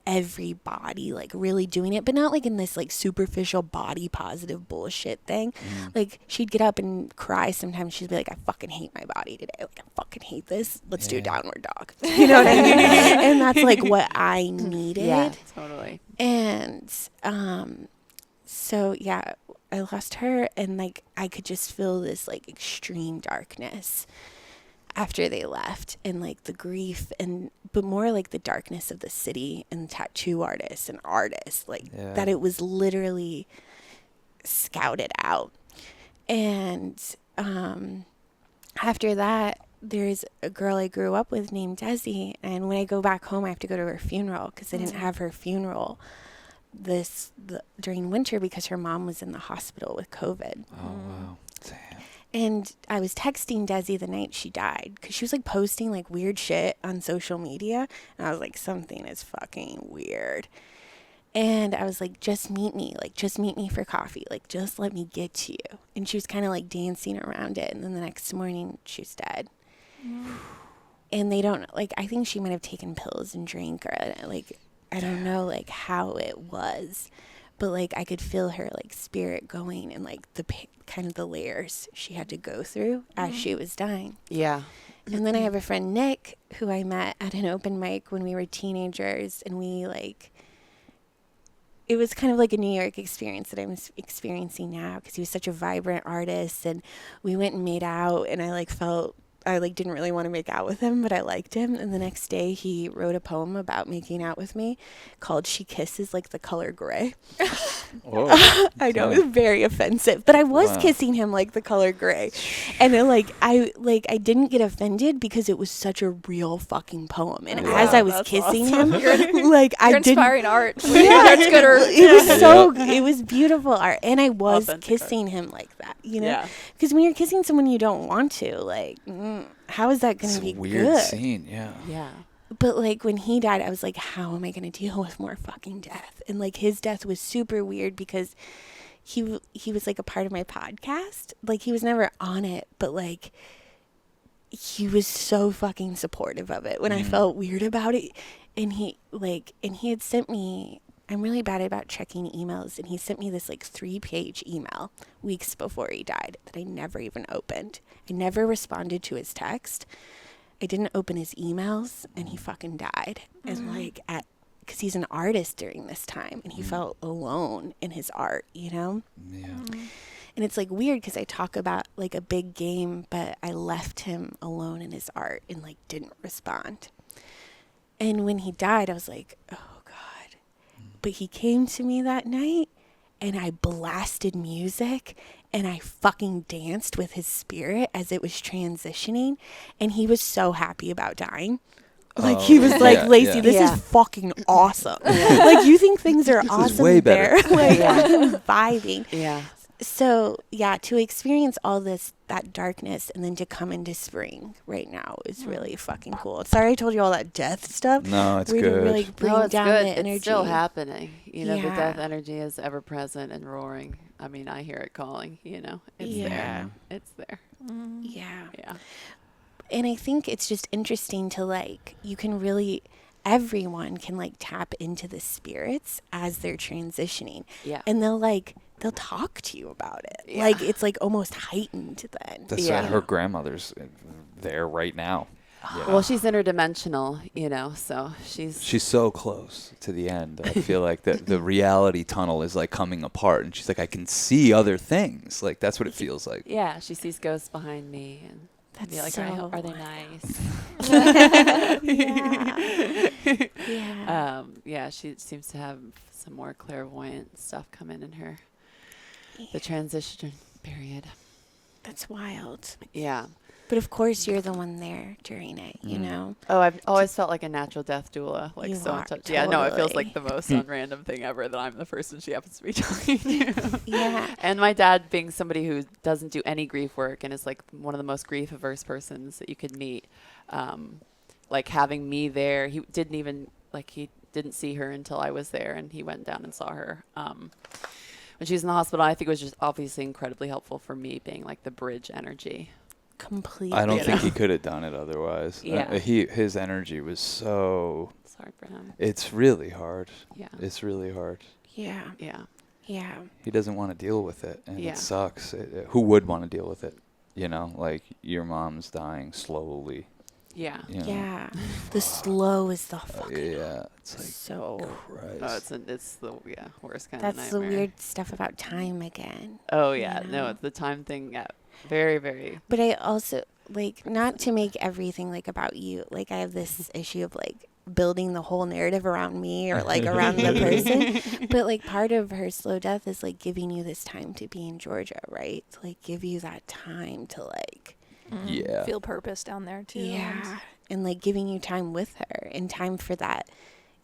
every body, like really doing it, but not like in this like superficial body positive bullshit thing. Like she'd get up and cry sometimes. She'd be like, I fucking hate my body today. Like I fucking hate this. Let's do downward dog. You know what I mean? And that's like what I needed. Yeah, totally. And so yeah, I lost her and like I could just feel this like extreme darkness after they left and like the grief but more like the darkness of the city and tattoo artists and artists like that it was literally scouted out. And after that there's a girl I grew up with named Desi, and when I go back home I have to go to her funeral because I didn't have her funeral. during winter because her mom was in the hospital with COVID. Oh, wow. Damn. And I was texting Desi the night she died because she was like posting like weird shit on social media. And I was like, something is fucking weird. And I was like, just meet me for coffee. Like, just let me get to you. And she was kind of like dancing around it. And then the next morning she was dead. And they don't, like, I think she might have taken pills and drank, or like, I don't know like how it was. But, like, I could feel her, like, spirit going and, like, kind of the layers she had to go through as she was dying. Yeah. And then I have a friend, Nick, who I met at an open mic when we were teenagers. And we, like, it was kind of like a New York experience that I'm experiencing now because he was such a vibrant artist. And we went and made out, and I, like, felt... I like didn't really want to make out with him, but I liked him. And the next day he wrote a poem about making out with me called She Kisses Like the Color Gray. Whoa. I know, it was very offensive, but I was kissing him like the color gray. And then, I didn't get offended because it was such a real fucking poem. And as I was kissing him, like I didn't. Inspiring art. Yeah, That's good art. It was it was beautiful art. And I was kissing him like that, you know? Yeah. Because when you're kissing someone you don't want to, like, how is that going to be It's a weird good? scene, yeah. Yeah. But, like, when he died, I was like, how am I going to deal with more fucking death? And, like, his death was super weird because he was, like, a part of my podcast. Like, he was never on it, but, like, he was so fucking supportive of it when I felt weird about it. And he had sent me, I'm really bad about checking emails, and he sent me this, like, 3-page email weeks before he died that I never even opened. I never responded to his text. I didn't open his emails, and he fucking died. And, like, because he's an artist during this time, and he felt alone in his art, you know? Yeah. And it's, like, weird because I talk about, like, a big game, but I left him alone in his art and, like, didn't respond. And when he died, I was like, oh, God. But he came to me that night, and I blasted music, and I fucking danced with his spirit as it was transitioning, and he was so happy about dying. Like, he was like, Lacey, this is fucking awesome. Like, you think things are awesome way there. better. Like, I'm vibing. Yeah. So, yeah, to experience all that darkness and then to come into spring right now is really fucking cool. Sorry I told you all that death stuff. No, it's Way good. to really bring No, it's down good. the energy. It's still happening. You know, the Yeah. death energy is ever present and roaring. I mean, I hear it calling, you know. It's there. It's there. Yeah. Yeah. And I think it's just interesting to, like, everyone can, like, tap into the spirits as they're transitioning. Yeah. And they'll talk to you about it. Yeah. Like, it's, like, almost heightened then. That's her grandmother's there right now. Yeah. Well, she's interdimensional, you know, so She's so close to the end. I feel like the reality tunnel is like coming apart, and she's like, I can see other things. Like, that's what it feels like. yeah, she sees ghosts behind me and That's be like, so are they nice? Yeah. Yeah, she seems to have some more clairvoyant stuff come in her the transition period. That's wild. Yeah. But of course, you're the one there during it, you know? Oh, I've always felt like a natural death doula. Like, You so are, in touch. Yeah, no, it feels totally. like the most random thing ever that I'm the person she happens to be talking to. Yeah. And my dad being somebody who doesn't do any grief work and is like one of the most grief averse persons that you could meet. Like, having me there, he didn't see her until I was there, and he went down and saw her. When she was in the hospital, I think it was just obviously incredibly helpful for me being like the bridge energy. Completely. I don't think he could have done it otherwise. Yeah. His energy was so... It's hard for him. It's really hard. Yeah. It's really hard. Yeah. Yeah. Yeah. He doesn't want to deal with it, and Yeah. it sucks. Who would want to deal with it? You know, like, your mom's dying slowly. Yeah. You know? Yeah. The slow is the fucking Yeah. It's like, so. Christ. Oh, it's the worst kind That's of the nightmare. weird stuff about time again. Oh yeah, you no, know? it's the time thing. Yeah, very, very. But I also, like, not to make everything, like, about you. Like, I have this issue of, like, building the whole narrative around me or, like, around the person. But, like, part of her slow death is, like, giving you this time to be in Georgia, right? To, like, give you that time to, like... Yeah. Feel purpose down there too. Yeah. And, like, giving you time with her and time for that,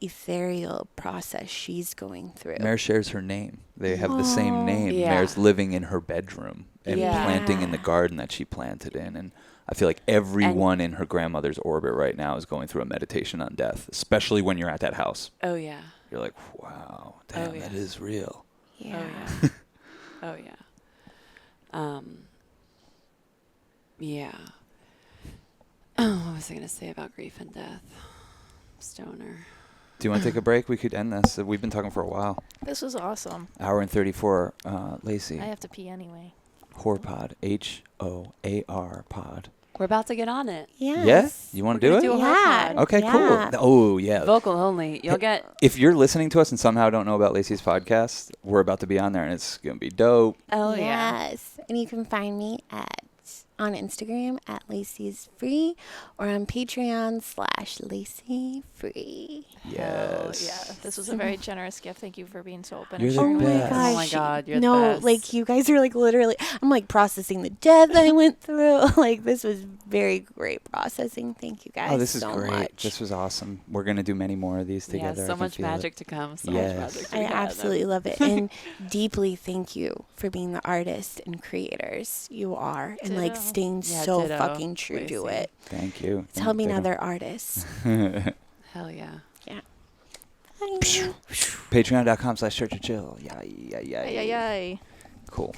ethereal process she's going through. Mare shares her name. They have the same name. Yeah. Mare's living in her bedroom and Yeah. planting in the garden that she planted in. And I feel like everyone in her grandmother's orbit right now is going through a meditation on death, especially when you're at that house. Oh yeah. You're like, wow, damn, yeah. that is real. Yeah. Oh yeah. Oh yeah. Yeah. Oh, what was I gonna say about grief and death? Stoner. Do you want to take a break? We could end this. We've been talking for a while. This was awesome. Hour and 34. Lacey. I have to pee anyway. Hoar Pod. HOAR Pod. We're about to get on it. Yes. Yeah? You want to do it? do a Hoar Yeah. Pod. Okay, Yeah. cool. Oh, yeah. Vocal only. You'll get. If you're listening to us and somehow don't know about Lacey's podcast, we're about to be on there and it's going to be dope. Oh yeah. Yes. And you can find me on Instagram at Lacey's Free or on Patreon /Lacey Free. Hell Yes. yeah. This was a very generous gift. Thank you for being so open. You're and the sharing with best. us. Oh my God, you're the no, best. like you guys are like literally, I'm like processing the death I went through. Like this was very great processing. Thank you guys Oh, this is so great. much. This was awesome. We're going to do many more of these Yeah, together. I so can much feel it. magic to come. So Yes. much magic to I be had. absolutely love it. And deeply thank you for being the artists and creators you are and like Ditto. staying Yeah, so ditto, fucking true to Lacey. it. Thank you. It's helping other artists. Hell yeah. Bye. Patreon.com/Church of Chill. Yeah. Ay, ay, ay. Cool.